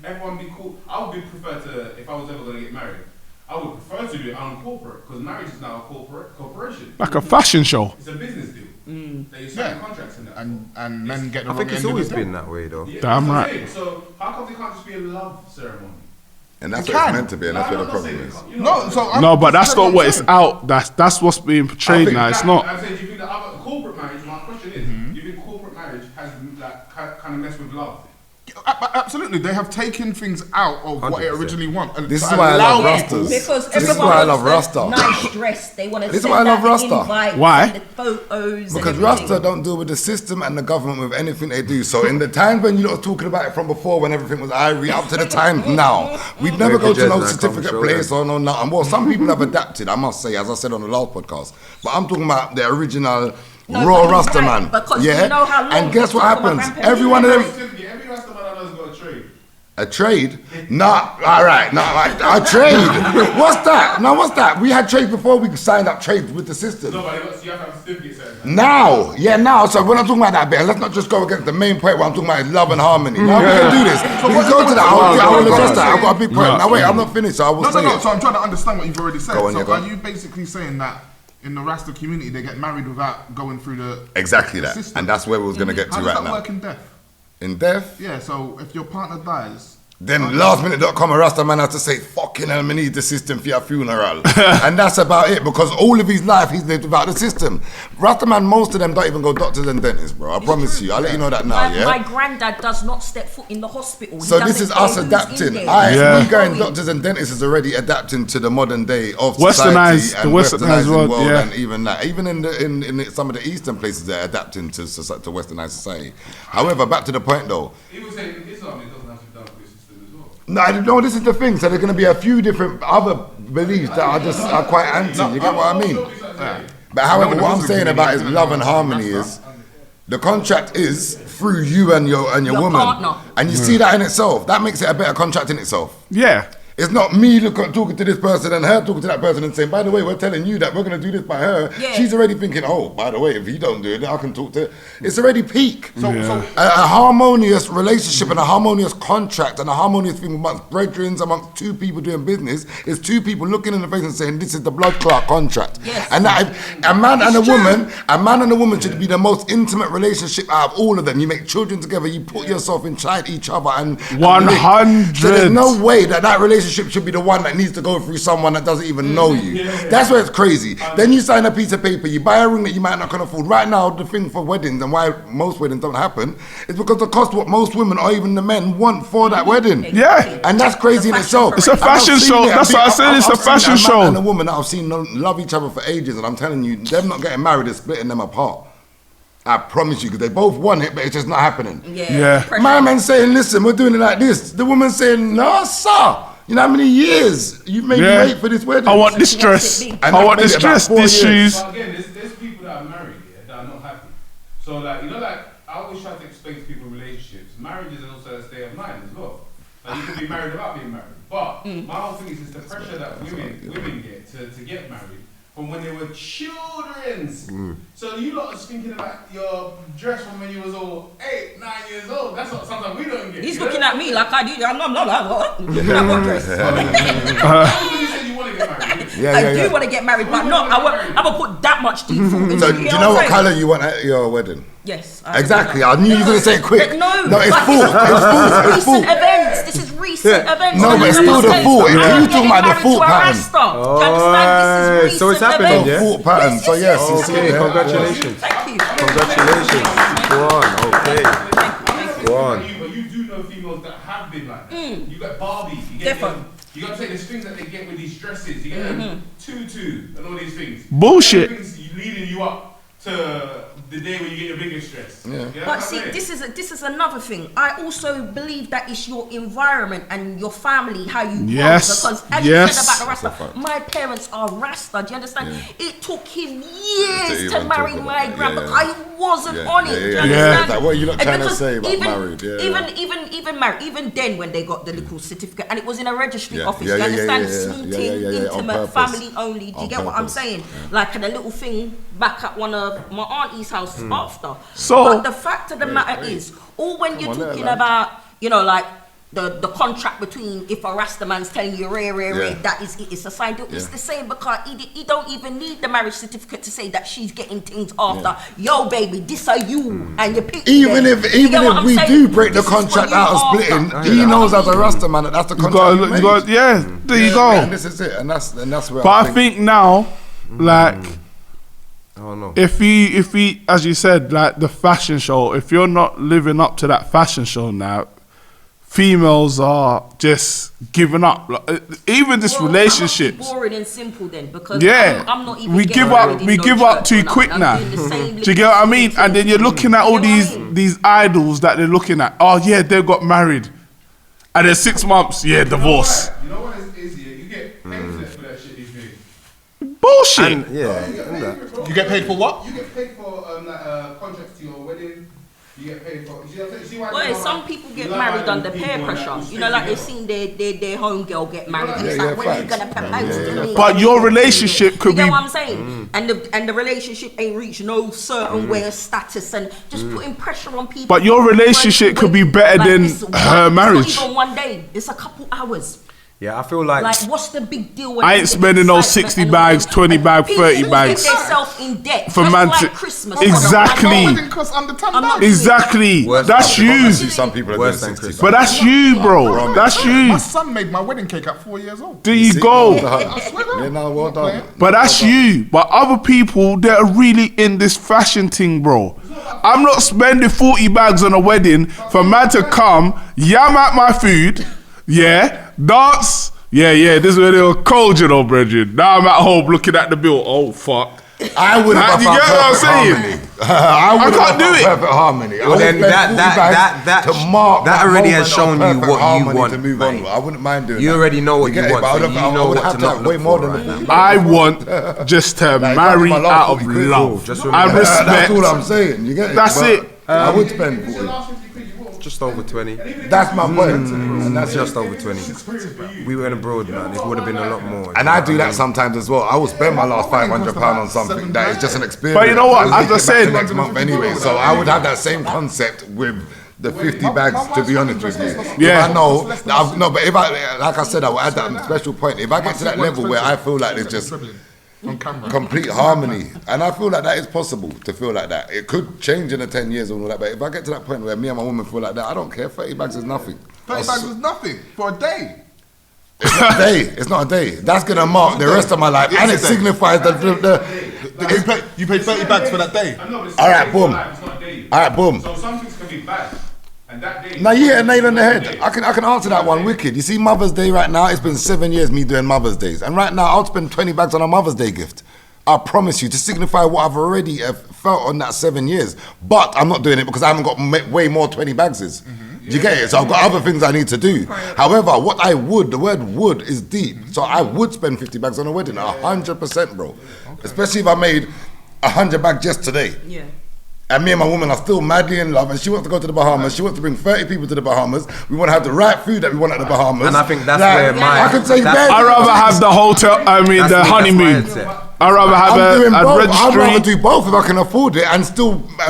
everyone be cool? I would be prefer to, if I was ever going to get married, I would prefer to do it uncorporate because marriage is now a corporation. Like a fashion show. It's a business deal. That you sign contracts in that. And men get the I think it's always been that way though. Yeah, Damn that's what I'm right. saying. So how come it can't just be a love ceremony? And that's You what can. it's meant to be, and that's where the problem is. No, so I'm No, but that's just not saying what it's out. That's what's being portrayed think now. It's Exactly. not. I'm saying, do you think that other corporate marriage? My question is, do you think corporate marriage has like kind of messed with love? Absolutely, they have taken things out of what it 100%. originally wanted. This is why I love Yeah, Rastas. because This is everyone why I wants love the Rasta. nice dress. They want to This is send why I love out the Rasta. invites Why? and the photos. Because and Rasta everything. don't deal with the system and the government with anything they do. So in the times when you lot were talking about it from before, when everything was irie, up to the times now, we'd never go to no certificate place or no nothing. Well, some people have adapted, I must say, as I said on the last podcast. But I'm talking about the original No, raw but he's Rasta right, man. because Yeah. you know how long And guess it what took for my happens? grandparents Every one of them. Every Rasta man I know has got a trade. A trade? Nah, all right, nah, a trade. What's that? No, what's that? We had trades before we signed up trades with the system. No, but you have to have certificates. Now, now. So when I'm talking about that bit, and let's not just go against the main point. What I'm talking about is love and harmony. Now we can do this. We can go to that. I will address that. I've got a big point. Now wait, I'm not finished. So I will say No. it. So I'm trying to understand what you've already said. Go on, So yeah, go are on. you basically saying that in the Rasta community they get married without going through the Exactly the that, system? and that's where we was gonna get How to does right that now. work in death? In death, Yeah. So if your partner dies, then lastminute.com, a Rasta man has to say, "Fucking hell, me need the system for your funeral," and that's about it. Because all of his life he's lived without the system. Rasta man, most of them don't even go doctors and dentists, bro. I promise you. I'll let you know that now. My Yeah. granddad does not step foot in the hospital. He So this doesn't is care us who's in adapting. there. Yeah. Me going doctors and dentists is already adapting to the modern day of Westernized, society the and westernized westernizing world, yeah. and even that. Even in some of the eastern places, they're adapting to westernized society. However, back to the point though. He was saying in Islam it doesn't have to be done with the system as well. No, I don't know. This is the thing. So there's going to be a few different other beliefs that are quite anti. You get what I mean? But however, what I'm saying about is love and harmony is the contract is through you and your Your woman, partner. and you see that in itself. That makes it a better contract in itself. Yeah. It's not me talking to this person and her talking to that person and saying, by the way, we're telling you that we're going to do this by her. Yeah. She's already thinking, oh, by the way, if you don't do it, I can talk to her. It's already peak. so A harmonious relationship and a harmonious contract and a harmonious thing amongst brethren, amongst two people doing business, is two people looking in the face and saying, this is the blood clot contract. Yes. And that if a man and a woman should be the most intimate relationship out of all of them. You make children together, you put yourself inside each other and 100. So there's no way that relationship should be the one that needs to go through someone that doesn't even know you. That's where it's crazy. Then you sign a piece of paper, you buy a ring that you might not can afford. Right now, the thing for weddings and why most weddings don't happen is because the cost what most women or even the men want for that wedding. Yeah. And that's crazy in itself. It's a And I've fashion seen show. it. That's what I said. It's a I've seen fashion man show. And a woman that I've seen love each other for ages, and I'm telling you, them not getting married is splitting them apart. I promise you, because they both want it, but it's just not happening. Yeah. Pressure. My man saying, listen, we're doing it like this. The woman saying, no, sir. You know how many years you've made me Yeah. wait for this wedding? I want this dress. And I that want made this it about dress, 4 these years. shoes. But again, there's people that are married that are not happy. So like, you know, like I always try to explain to people relationships. Marriage is also a state of mind as well. Like you can be married without being married. But my whole thing is the pressure that women get to get married from when they were childrens. So you lot are thinking about your dress from when you was all 8, 9 years old. That's what sometimes we don't get. He's you know? looking at me like I do. I'm not like what? Looking at what dress? You said you want to get married. I do want to get married, but not. I won't put that much deep thought into So it. do you know what colour you want at your wedding? Yes. Exactly. I knew you were going to say it quick. No, it's but full. It's recent full. events. This is recent events. No, but it's still the thought. You talking about the thought pattern. Do you understand? This is so it's recent happening, events. yeah? Thought pattern. So yes, it's Okay, yeah. congratulations. Thank you. Congratulations. Go on, okay. Go on. But you do know females that have been like that. You got Barbie. You get Defo. you got to take the strings that they get with these dresses. You get them tutu and all these things. Bullshit. Everything's leading you up to the day when you get your biggest stress. Yeah. You know But what I'm see, saying? this is another thing. I also believe that it's your environment and your family, how you Yes, grow. Because as yes. you said about the That's a Rasta, fact. my parents are Rasta. Do you understand? Yeah. It took him To years even to marry talk about my that. grandma. Yeah, I wasn't Yeah, on it. yeah, Do you yeah, understand? yeah. Like, what are you not And trying to because say about married? Yeah, even married, even then when they got the little certificate and it was in a registry Yeah, office. yeah, do you yeah, understand? yeah, yeah, Sneaking, yeah, on intimate, purpose. family only. Do you On get what I'm purpose. saying? Like and a little thing back at one of my auntie's house after. So- but the fact of the matter is, all when you're on, let her talking land. about, you know, like the contract between if a Rasta man's telling you that is it's a sign. It's the same because he don't even need the marriage certificate to say that she's getting things after. Yo, baby, this are you and your picture. Even if we do break the contract out of splitting, he knows as a Rasta man that that's the contract. There you go. And this is it, and that's where. But I think now, like, I don't know. if he, as you said, like the fashion show, if you're not living up to that fashion show now, females are just giving up. Like, even this relationship. Boring and simple then, because I'm not even. We give up too quick now. Do you get what I mean? And then you're looking at all these idols that they're looking at. Oh yeah, they got married, and then 6 months, divorce. You know what is easier? You get paid for that shit these days. Bullshit. You get paid for what? You get paid for contracts to your wedding. You get paid for. Well, some people get married under peer pressure. You know, like they've seen their home girl get married. And it's like, when are you gonna propose to me? But your relationship could be. You know what I'm saying? And the relationship ain't reached no certain way of status, and just putting pressure on people. But your relationship could be better than her marriage. It's not even one day. It's a couple hours. Yeah, I feel like what's the big deal? When I ain't spending those 60 bags, 20 bags, 30 bags. People get themselves in debt for just man like to Christmas. Exactly. Exactly. That's you. Some people are worse doing than 60. Christmas. But that's you, bro. That's My you. son made my wedding cake at 4 years old. There you go. I swear to Yeah, no, well done. But that's you. But other people, they're really in this fashion thing, bro. I'm not spending 40 bags on a wedding for man to come, yam at my food, dance. This is where they were cold, you know, brethren. Now I'm at home looking at the bill. Oh, fuck. I would have. You get what I'm saying? I can't do it. Perfect harmony. Well, then that already has shown you what you want to move on. I wouldn't mind doing. You that. already know what you get it, want. but So you know what to not way look more for than right the now. I want just to marry out of love. Just and remember respect. That's all I'm saying. You get it? That's But it. I would spend 40. Just over 20. That's my point. And that's Just over 20. We went abroad, man. It would have been a lot more. And I do that sometimes as well. I will spend my last £500 on something that is just an experience. But you know what? I'll As I get said, back to next month anyway. So I would have that same concept with the 50 bags. To be honest with you, Yeah. If I know. But if I, like I said, I will add that special point. If I get to that level where I feel like there's just on camera. complete harmony, and I feel like that is possible to feel like that. It could change in the 10 years and all that, but if I get to that point where me and my woman feel like that, I don't care. 30 bags is nothing. 30 bags is nothing for a day. It's not a day. It's not a day. That's gonna mark the rest of my life, and it signifies You pay 30 bags for that day. All right, boom. All right, boom. So some things can be bad. And that day. Now you hit a nail on the head. I can answer that one wicked. You see, Mother's Day right now, it's been 7 years me doing Mother's Days. And right now, I'll spend 20 bags on a Mother's Day gift. I promise you, to signify what I've already felt on that 7 years. But I'm not doing it because I haven't got way more 20 bags is. Do you get it? So I've got other things I need to do. However, what I would, the word would is deep. So I would spend 50 bags on a wedding, 100%, bro. Especially if I made 100 bags just today. Yeah. And me and my woman are still madly in love, and she wants to go to the Bahamas. She wants to bring 30 people to the Bahamas. We want to have the right food that we want at the Bahamas. And I think that's where my... I could say I'd rather have the hotel, the honeymoon. I'd rather have a registry. I'd rather do both if I can afford it, and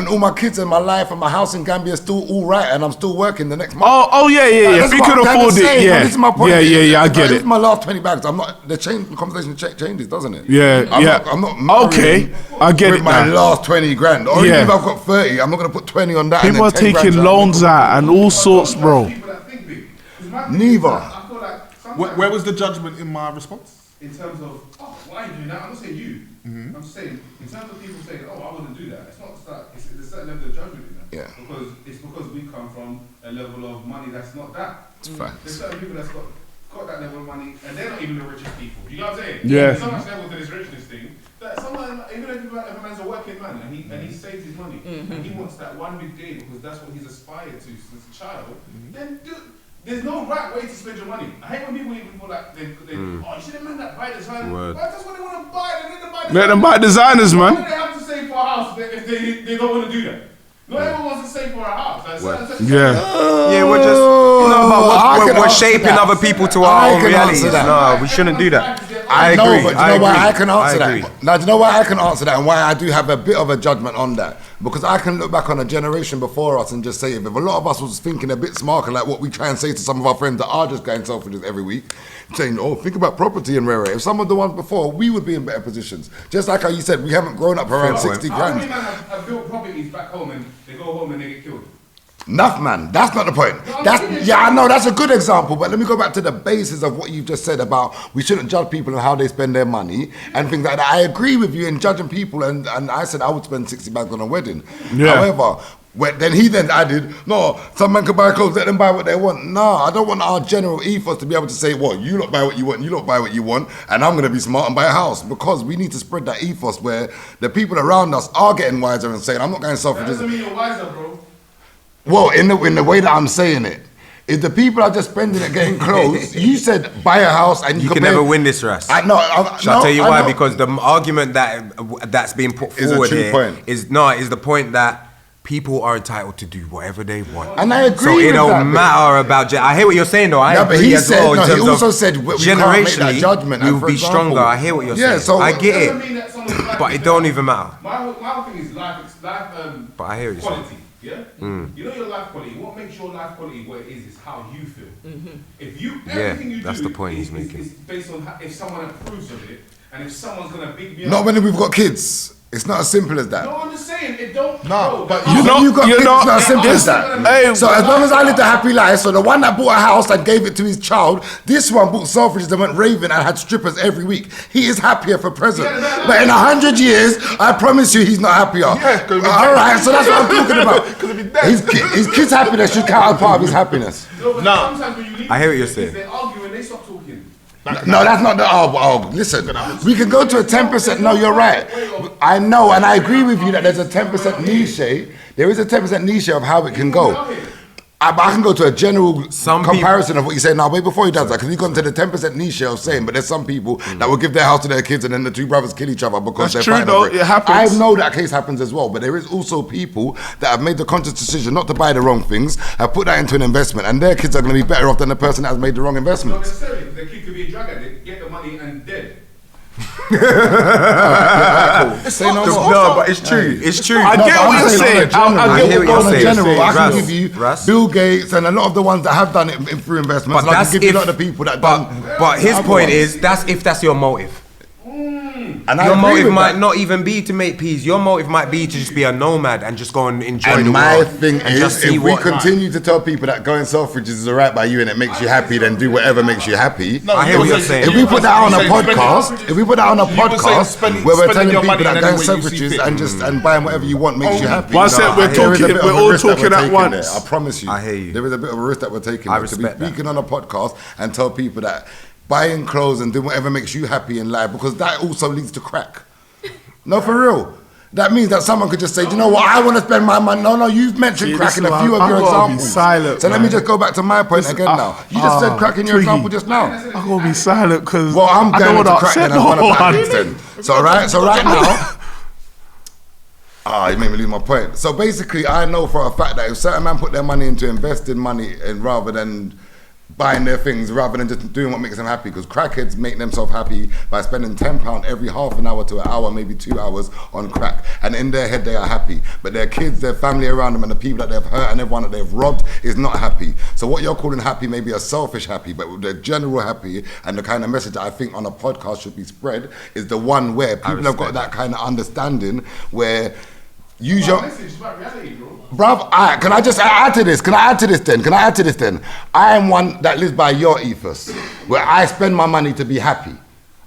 all my kids and my life and my house in Gambia is still all right, and I'm still working the next month. Oh yeah. If you could afford it, yeah. This is my point. Yeah, I get This it. is my last 20 bags. I'm not, the conversation changes, doesn't it? Yeah. I'm not marrying Okay, I get with it my now. last 20 grand. Or even if I've got 30, I'm not going to put 20 on that. People are and then 10 taking grand loans out and all sorts, bro. Neither. Where was the judgment in my response? In terms of, why are you doing that? I'm not saying you. I'm just saying, in terms of people saying, I wouldn't do that. It's not that. It's a certain level of judgment in that. Yeah. Because we come from a level of money that's not that. It's facts. There's certain people that's got that level of money, and they're not even the richest people. You know what I'm saying? Yeah. There's so much level to this richness thing that someone, even if a man's a working man and he saves his money and he wants that one big day because that's what he's aspired to since a child, then there's no right way to spend your money. I hate when people like you should have made that buy designer. Why that's what they want to buy? They need to buy Let them buy designers, Why man. do they have to save for a house if they don't want to do that? Not everyone wants to save for a house. Yeah. Yeah, we're just, but we're shaping other people to our own realities. No, we shouldn't do that. I know, agree. but do you know why I can answer agree. that? Now, do you know why I can answer that and why I do have a bit of a judgment on that? Because I can look back on a generation before us and just say, if a lot of us was thinking a bit smarter, like what we try and say to some of our friends that are just going Selfridges every week, saying, oh, think about property and rare. If some of the ones before, we would be in better positions. Just like how you said, we haven't grown up around 60 How many grand. men have built properties back home and they go home and they get killed? Enough, man. That's not the point. I know that's a good example, but let me go back to the basis of what you've just said about we shouldn't judge people on how they spend their money and things like that. I agree with you in judging people, and I said I would spend 60 bags on a wedding. Yeah. However, then he added, no, some men can buy clothes, let them buy what they want. No, I don't want our general ethos to be able to say, well, you lot buy what you want, you lot buy what you want, and I'm going to be smart and buy a house, because we need to spread that ethos where the people around us are getting wiser and saying, I'm not going That Selfridges. doesn't mean you're wiser, bro. Well, in the way that I'm saying it, if the people are just spending it getting clothes, you said buy a house and You can never win this, Ras. I know. Shall I tell you why? Because the argument that's being put Is a forward true here point. is the point that people are entitled to do whatever they want. And I agree So it with don't that, matter about. I hear what you're saying, though. I No, but agree he as said- well. no, in he terms also of said we can't make that generationally, judgment, and we'll for be example- stronger. I hear what you're Yeah, saying. so- I It get doesn't it, mean that someone's life but is it don't better. even matter. My whole thing is life. But I hear what you're saying. Quality. Yeah. You know your life quality. What makes your life quality what it is how you feel. If you everything you that's do the point he's is making. based on if someone approves of it, and if someone's gonna big me up. Not when we've got kids. It's not as simple as that. No, I'm just saying it don't. No, but You know, you got kids, it's not as simple as Hey, that. So as long as I lived a happy life, so the one that bought a house and gave it to his child, this one bought Selfridges and went raving and had strippers every week. He is happier for present. But in 100 years, I promise you, he's not happier. Yeah, 'cause All right, so that's what I'm talking about. 'Cause he'd be dead. His kids' happiness should count as part of his happiness. No, but No. sometimes when you leave, I hear what you're kids, saying. They argue and they stop talking. No, that's not the. Listen, we can go to a 10%. No, you're right. I know, and I agree with you that there's a 10% niche. There is a 10% niche of how it can go. I can go to a general comparison of what you say now. Wait, before he does that, because he's gone to the 10% niche of saying, but there's some people that will give their house to their kids and then the two brothers kill each other because That's they're true, fighting over though. It happens. I know that case happens as well, but there is also people that have made the conscious decision not to buy the wrong things, have put that into an investment, and their kids are going to be better off than the person that has made the wrong Not investment. necessarily. The kid could be a drug addict, get the money and dead. Say no more. No, but it's true. It's true. I get what you're saying. I hear what you're On a saying. general, I can Russ, give you Russ. Bill Gates and a lot of the ones that have done it through investments. But and I that's can give you if- a lot of the people that But done. but his other point ones. is that's your motive. And I Your agree motive with might that. not even be to make peace. Your motive might be to just be a nomad and just go and enjoy And the my world. thing and just is, see if we what. continue to tell people that going Selfridges is alright by you and it makes you happy, then do whatever makes you happy. No, I hear what you're saying. If we put that on a You were saying podcast, if we put that on a You were saying podcast spending- where we're spending telling your people money that in going any way you see Selfridges fit. and just and buying whatever you want makes you happy. One sec, we're there is a talking- bit we're of a all risk that talking we're at taking once. there. I promise you. I hear you. There is a bit of a risk that we're taking. I there. To be respect that. speaking on a podcast and tell people that buying clothes and doing whatever makes you happy in life, because that also leads to crack. No, for real. That means that someone could just say, do you know what, I want to spend my money. No, you've mentioned See, crack in listen, a few of I've your gotta be examples. silent, so let me man. just go back to my point Listen, again now. You just said crack in your Twiggy. example just now. I'm gonna be silent because Well, I'm I going don't to want to crack upset then as no one of one. the then. So right now. You made me lose my point. So basically, I know for a fact that if certain men put their money into investing money and rather than buying their things, rather than just doing what makes them happy, because crackheads make themselves happy by spending £10 every half an hour to an hour, maybe 2 hours on crack, and in their head they are happy, but their kids, their family around them, and the people that they've hurt and everyone that they've robbed is not happy. So what you're calling happy may be a selfish happy, but the general happy and the kind of message that I think on a podcast should be spread is the one where people have got that kind of understanding where use your Message is about reality, bro. bruv, can I just add to this? Can I add to this then? I am one that lives by your ethos, where I spend my money to be happy.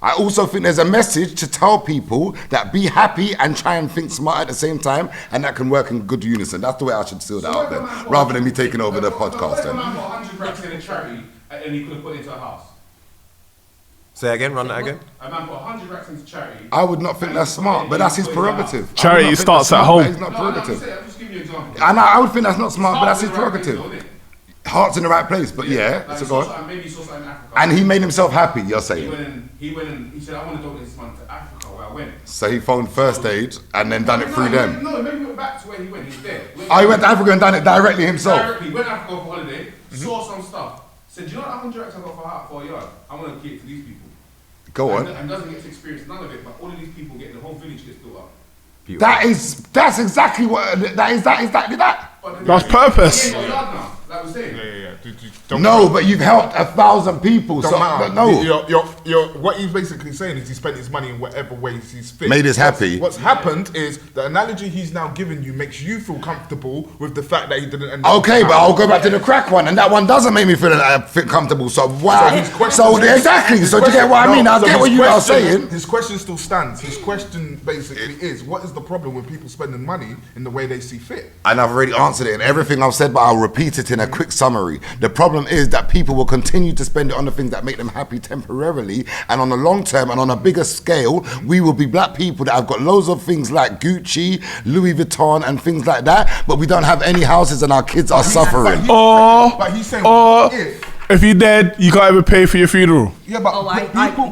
I also think there's a message to tell people that be happy and try and think smart at the same time, and that can work in good unison. That's the way I should seal that out then, rather than me taking over the podcast What if a then. man put 100 racks in a charity and he could have put it into a house? Say again, run that again. A man put 100 racks into charity. I would not think that's smart, but that's his prerogative. Charity I would not think starts that's at smart, home. but it's not No, I'm just prerogative. saying, I'm just giving you an example. And I would think that's not smart, but that's his Heart's in the right place, prerogative. though, innit? Heart's in the right place, but yeah, Like so he go saw on. something- maybe he saw something in Africa. And he made himself happy, you're He saying. went and he said, I want to donate this money to Africa where I went. So he phoned First Aid and then done it through them. No, maybe he went back to where he went. He's there. Oh, he went to Africa and done it directly himself. Directly, went to Africa for holiday, saw some stuff. Said, do you know what 100 racks I got for a yard? I want to give it to these people. Go on. And doesn't get to experience none of it, but all of these people the whole village gets built up. That's exactly what that is. That exactly that. That's purpose. He ain't got a yard now, like we're saying. No, but you've helped 1,000 people. Don't So matter. no. You're, what he's basically saying is he spent his money in whatever ways he's fit. Made us happy. What's happened is the analogy he's now given you makes you feel comfortable with the fact that he didn't end up. Okay, but I'll go back to the crack one, and that one doesn't make me feel comfortable. So why? Exactly. So do you get what I mean? I get what you are saying. His question still stands. His question basically is, what is the problem with people spending money in the way they see fit? And I've already answered it in everything I've said, but I'll repeat it in a quick summary. The problem is that people will continue to spend it on the things that make them happy temporarily, and on the long term and on a bigger scale, we will be black people that have got loads of things like Gucci, Louis Vuitton and things like that, but we don't have any houses and our kids are suffering. But he's saying, If you're dead, you can't even pay for your funeral. Yeah, but do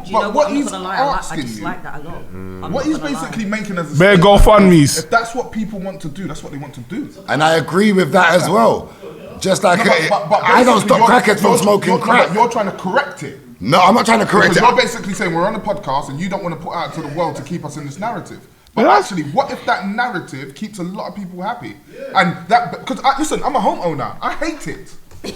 you know what? what I'm he's not gonna lie, I asking just you, like that a lot. I'm what not he's gonna lie. basically making as a Better statement, GoFundMes. if that's what people want to do, that's what they want to do. And I agree with that as well. Just like But I don't basically stop crackheads from smoking crack. You're trying to correct it. No, I'm not trying to correct Because it. you're basically saying we're on a podcast and you don't want to put out to the world to keep us in this narrative. But actually, what if that narrative keeps a lot of people happy? And that, because listen, I'm a homeowner. I hate it.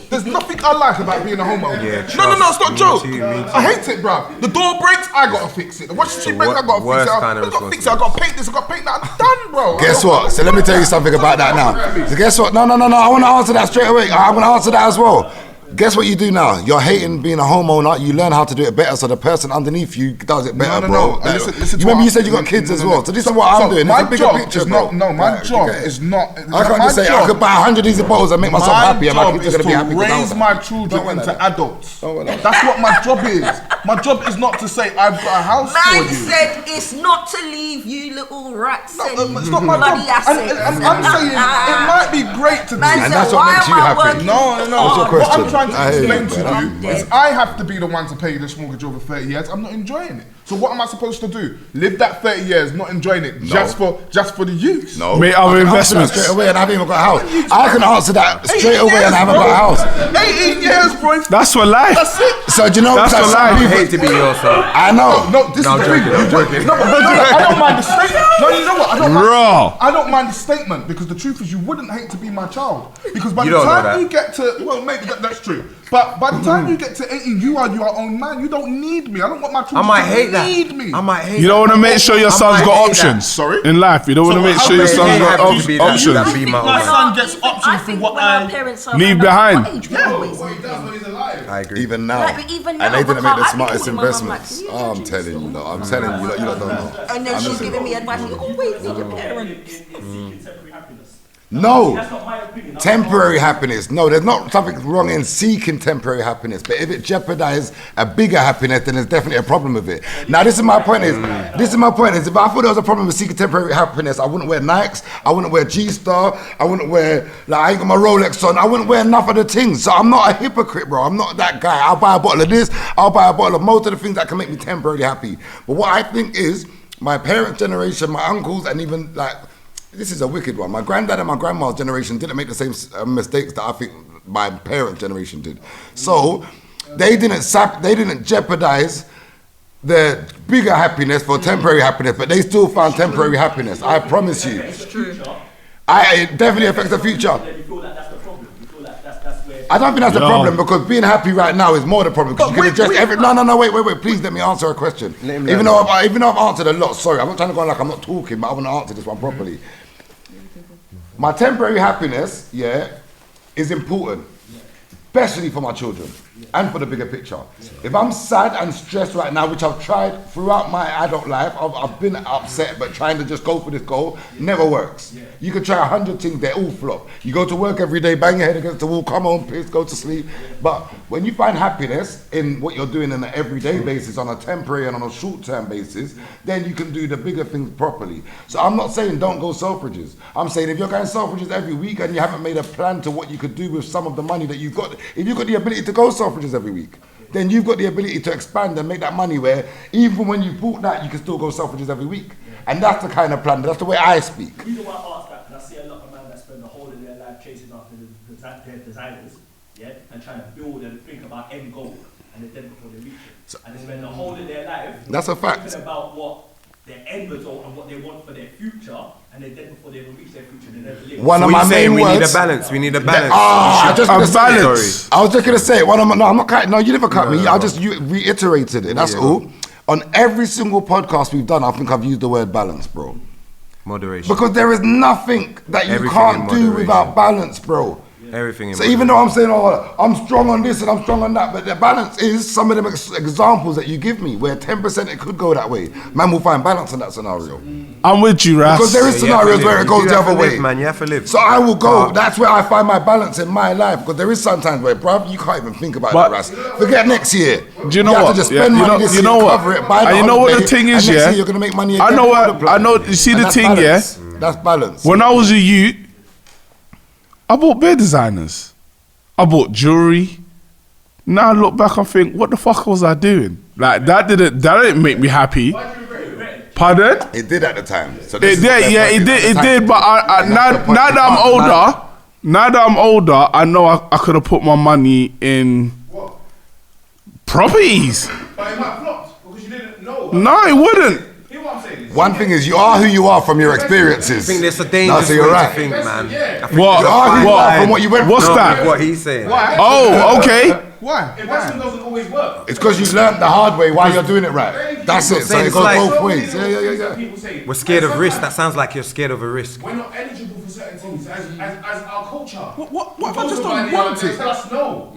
There's nothing I like about being a homeowner. Yeah, No, it's not a joke. Me too. I hate it, bro. The door breaks, I gotta fix it. The washing machine breaks, I gotta fix worst it. kind of I gotta fix it. I gotta paint this. I gotta paint that. I'm done, bro. Guess what? So let me tell you something about that now. So guess what? No. I want to answer that straight away. I want to answer that as well. Guess what you do now? You're hating being a homeowner. You learn how to do it better, so the person underneath you does it better, bro. No. Listen You remember you said you got kids as well. So this is what I'm doing. It's a bigger picture, bro. My job is not. I can't just say I could buy 100 of these bottles and make myself happy, and my kids are gonna be happy. My job is to raise my children into adults. That's what my job is. My job is not to say I've got a house for Man you. said it's not to leave you little rats and It's not my bloody job. assets. I'm saying it might be great to do Man that. And said, that's what why makes am you I happy. working No. What's your hard? question? What I'm trying to I hear you, explain to brother. you is I have to be the one to pay this mortgage over 30 years. I'm not enjoying it. So what am I supposed to do? Live that 30 years not enjoying it just for the youth? No. Make I other can answer that investments. straight away, and I haven't even got a house. I can answer that straight away, and I haven't got a house. 18 years, bro. That's for life. That's it. So do you know That's what? for life. I hate to be your son. I know. No, this is the thing. I'm joking. No, I don't mind the statement. No, you know what? Raw. I don't mind the statement because the truth is you wouldn't hate to be my child. Because by You the don't know time that. you get to, well, maybe that's true. But by the time you get to 18, you are your own man. You don't need me. I don't want my I children might to hate that. need me. I might hate You don't want to make sure your I son's might got hate options. that. Sorry? In life, you don't want to make sure your They son's have got to be that. options. That be my My own. son gets options for what I leave behind. What he does when he's alive. I agree. Even now. Like, but even now, And they didn't because make the I've been smartest calling my mum, like, investments. "Can you Oh, I'm imagine telling you, this?" lot. I'm telling you, lot, you lot don't know. And then she's Honestly. giving me advice. You always need your parents. Seeking temporary happiness. No. That's not my opinion. Temporary happiness. No, there's not something wrong in seeking temporary happiness. But if it jeopardizes a bigger happiness, then there's definitely a problem with it. Now, this is my point is, if I thought there was a problem with seeking temporary happiness, I wouldn't wear Nikes, I wouldn't wear G-Star, I wouldn't wear, like, I ain't got my Rolex on, I wouldn't wear enough of the things. So I'm not a hypocrite, bro. I'm not that guy. I'll buy a bottle of this, I'll buy a bottle of most of the things that can make me temporarily happy. But what I think is, my parents' generation, my uncles, and even, like, this is a wicked one. My granddad and my grandma's generation didn't make the same mistakes that I think my parents' generation did. So they didn't jeopardize their bigger happiness for temporary happiness, but they still found temporary happiness. I promise you. It's true. It definitely affects the future. You feel like that's the problem. You feel like that's where. I don't think that's the No. problem because being happy right now is more the problem because you can adjust every. No, wait. Please let me answer a question. Even though I've answered a lot. Sorry, I'm not trying to go on like I'm not talking, but I want to answer this one properly. My temporary happiness, is important, especially for my children and for the bigger picture. If I'm sad and stressed right now, which I've tried throughout my adult life, I've been upset, but trying to just go for this goal never works. You can try 100 things, they all flop. You go to work every day, bang your head against the wall, come home, pissed, go to sleep. But when you find happiness in what you're doing on an everyday basis, on a temporary and on a short-term basis, then you can do the bigger things properly. So I'm not saying don't go Selfridges. I'm saying if you're going Selfridges every week and you haven't made a plan to what you could do with some of the money that you've got, if you've got the ability to go Selfridges every week, then you've got the ability to expand and make that money where even when you bought that, you can still go Selfridges every week. And that's the kind of plan, that's the way I speak. The reason why I ask that, because I see a lot of men that spend the whole of their life chasing after their desires, yeah, and trying to build and think about end goal, and they're dead before they reach it. And they spend the whole of their life That's a fact. thinking about what their end result and what they want for their future, and they're dead before they even reach their future. They never live. One So of what my you saying? main We need a words. balance. We need a balance. I was just gonna A say balance. it. I was just gonna say it. No, I'm not cutting. No, you never cut me. I just reiterated it. That's all. On every single podcast we've done, I think I've used the word balance, bro. Moderation. Because there is nothing that you Everything can't in do moderation. without balance, bro. Everything in So even though I'm saying, oh, I'm strong on this and I'm strong on that, but the balance is some of them examples that you give me where 10% it could go that way. Man will find balance in that scenario. I'm with you, Ras. Because there is scenarios where it goes the other way. Man, you have to live. So I will go. That's where I find my balance in my life. Because there is sometimes where, bruv, you can't even think about But- that, Ras. Forget next year. Do you know have what? to just Yeah, spend you money know- this you year, know what? cover it, buy the And you know what the holiday, thing is, and next yeah? year you're gonna make money I again know for what- the I know- plan. you see And the that's thing, yeah? balance. That's balance. When I was a youth, I bought bear designers. I bought jewelry. Now I look back and think, what the fuck was I doing? Like that didn't make me happy. Pardon? It did at the time. So It this is what did, they're yeah, it fucking did, at the it time. did. But And now that's the point. that You I'm can't deny older, I know I could have put my money in properties. But it might flop because you didn't know. No, it wouldn't. Hear what I'm saying? One thing is, you are who you are from your experiences. I think there's a No, dangerous so way you're to right. think, man. I think What? You are who you are What? from what you went What's through. that? what he's saying. Oh, okay. Why? Investment doesn't always work. It's because you've learned the hard way while you're doing it right. That's it. So saying it it's goes like- both ways. Yeah. People say We're scared of risk. That sounds like you're scared of a risk. we're not eligible for certain things as our culture. What if I Those just who buy don't the want art, it? they tell us no.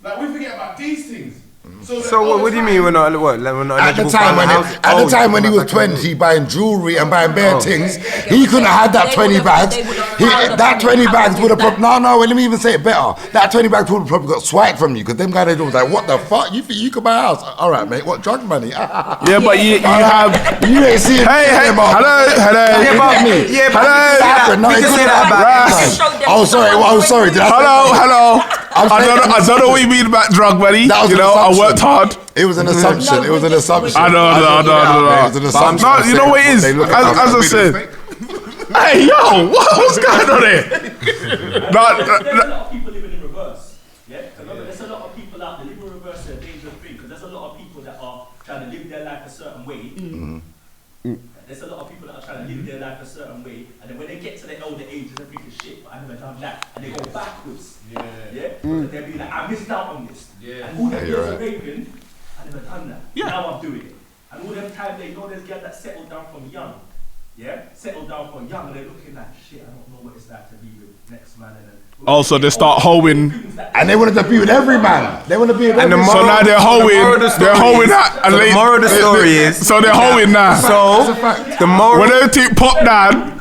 Like we forget about these things. So what do you mean we're not? What? Like we're not At the eligible time for when a house? at the time when he was back in the 20, buying jewelry and buying bare things, he couldn't have had that They 20 would've- bags. they would've He, found that a 20 money bags how would have to do probably, no, let me even say it better. That 20 bags would have probably got swiped from you because them guys was like, what the fuck? You think you could buy a house? All right, mate. What drug money? Yeah, but you have. You ain't seeing. Hey, hello. Yeah, but me. Yeah, but Hello. we can say that. No, We it can say couldn't that about Ras. anyone. Oh, sorry. Did I say Hello. I'm saying- I don't know what you mean about drug money. That was You an know, I assumption. worked hard. It was an assumption. It was an assumption. I know. It was an assumption. No, you know what it is? They look at As I us said. Hey, yo, what's going on here? There's a lot of people living in reverse. Yeah? Remember, there's a lot of people out there living in reverse is a dangerous thing because there's a lot of people that are trying to live their life a certain way. There's a lot of people that are trying to live their life a certain way, and then when they get to the older ages, they think, shit, but I never done that, and they go backwards. Yeah. Because they'll be like, I missed out on this. And all them years of raping, I never done that. Now I'm doing it. And all them time they know there's girls that settled down from young. Yeah, settled down from young, and they're looking like, shit, I don't know what it's like to be with next man. And then Also, they start hoeing. And they wanted to be with every man. They want to be with every man. So now they're hoeing. They're hoeing that. So the moral of the story is. So they're hoeing now. So the moral. When everything pop down,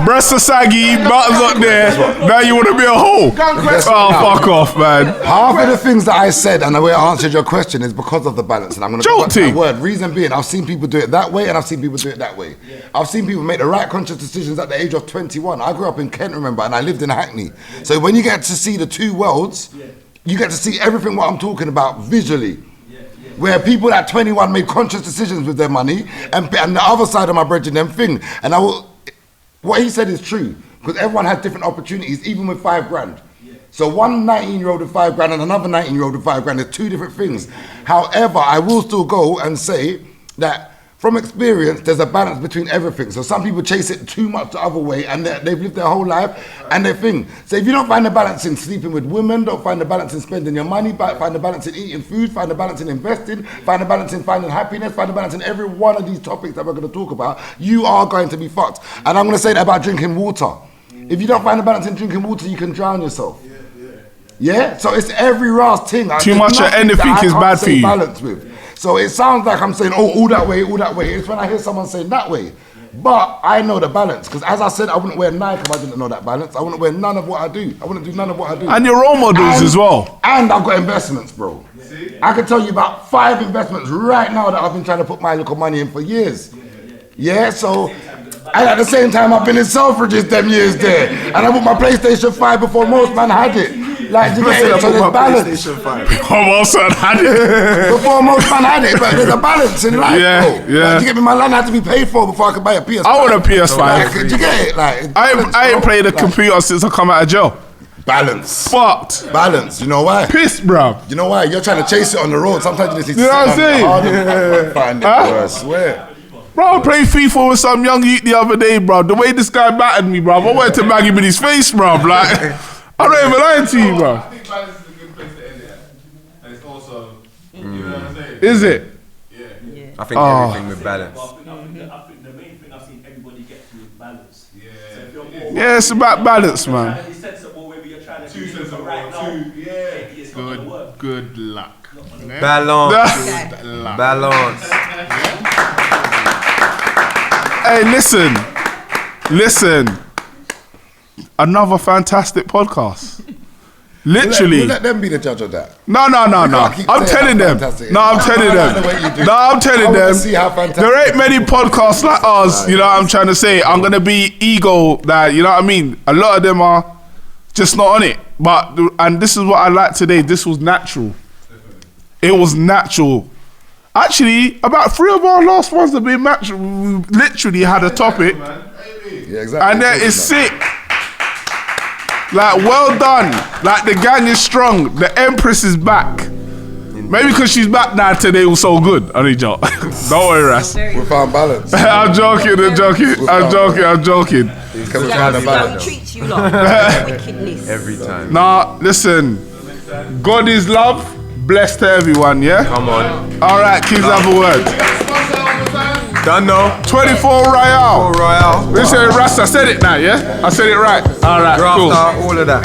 breasts are saggy, buttons up there. Now you want to be a hoe. Oh, fuck off, man. Half of the things that I said and the way I answered your question is because of the balance. And I'm going to go back to that Jolty. word. Reason being, I've seen people do it that way and I've seen people do it that way. I've seen people make the right conscious decisions at the age of 21. I grew up in Kent, remember, and I lived in Hackney. So when you get to see the two worlds, you get to see everything what I'm talking about visually. Where people at 21 made conscious decisions with their money and the other side of my brethren, them thing. And what he said is true because everyone has different opportunities, even with $5 grand. So one 19-year-old with $5 grand and another 19-year-old with $5 grand is two different things. However, I will still go and say that from experience, there's a balance between everything. So some people chase it too much the other way and they've lived their whole life and they think. So if you don't find the balance in sleeping with women, don't find the balance in spending your money, find the balance in eating food, find the balance in investing, find the balance in finding happiness, find the balance in every one of these topics that we're going to talk about, you are going to be fucked. And I'm going to say that about drinking water. If you don't find the balance in drinking water, you can drown yourself. Yeah? So it's every last thing. Too much of anything is bad for you. Balance with. So it sounds like I'm saying, oh, all that way. It's when I hear someone saying that way. But I know the balance. Because as I said, I wouldn't wear Nike if I didn't know that balance. I wouldn't wear none of what I do. I wouldn't do none of what I do. And your role models as well. And I've got investments, bro. I can tell you about 5 investments right now that I've been trying to put my little money in for years. Yeah, so... And at the same time, I've been in Selfridges them years there. And I bought my PlayStation 5 before most man had it. Like, you get it, so there's balance. Almost had it. Before most man had it, but there's a balance in life, Yeah, bro. yeah. Like, you get me, my land had to be paid for before I could buy a PS5. I want a PS5. Like, do you get it? Like, I ain't played a computer since I come out of jail. Balance. Fucked. Balance. You know why? Pissed, bruv. You know why? You're trying to chase it on the road. Sometimes you just need to You know what I'm sit saying? down and find it. Huh? Bro, I swear. Bro, I played FIFA with some young youth the other day, bro. The way this guy battered me, bro, I wanted to bang him in his face, bro. Like, I'm not even lying to you, bro. I think balance is a good place to end it. And it's also, you know what I'm saying? Is it? Yeah. I think everything with balance. I think the main thing I've seen everybody get through is balance. Yeah. So if you're more Yeah, it's about balance, man. trying to be sensible, maybe you're trying to Too be sensible, right now. yeah. It's not gonna work. Good luck. Balance. Okay. Balance. Hey, listen. Another fantastic podcast. Literally. We'll let them be the judge of that. No. can't keep I'm saying telling how them. fantastic it No, is. I'm telling I like them. the way you do. No, I'm I telling wanna them. see how fantastic There ain't it many is. podcasts like us. You know what I'm trying to say? I'm gonna be ego. That you know what I mean. A lot of them are just not on it. And this is what I like today. This was natural. It was natural. Actually, about 3 of our last ones have been natural. We literally had a topic, Yeah, exactly. and that is sick. Like, well done. Like, the gang is strong. The Empress is back. Maybe because she's back now today was so good. I need joke. Don't worry, Ras. We found balance. I'm joking. Can we find a He balance? treats you like wickedness. Every time. Nah, listen. God is love. Blessed to everyone, yeah? Come on. All right, kids, have a word. Done no. 24 Royale. Royale. Listen, Ras, I said it now, yeah? I said it right. All right, cool. Grafter, all of that.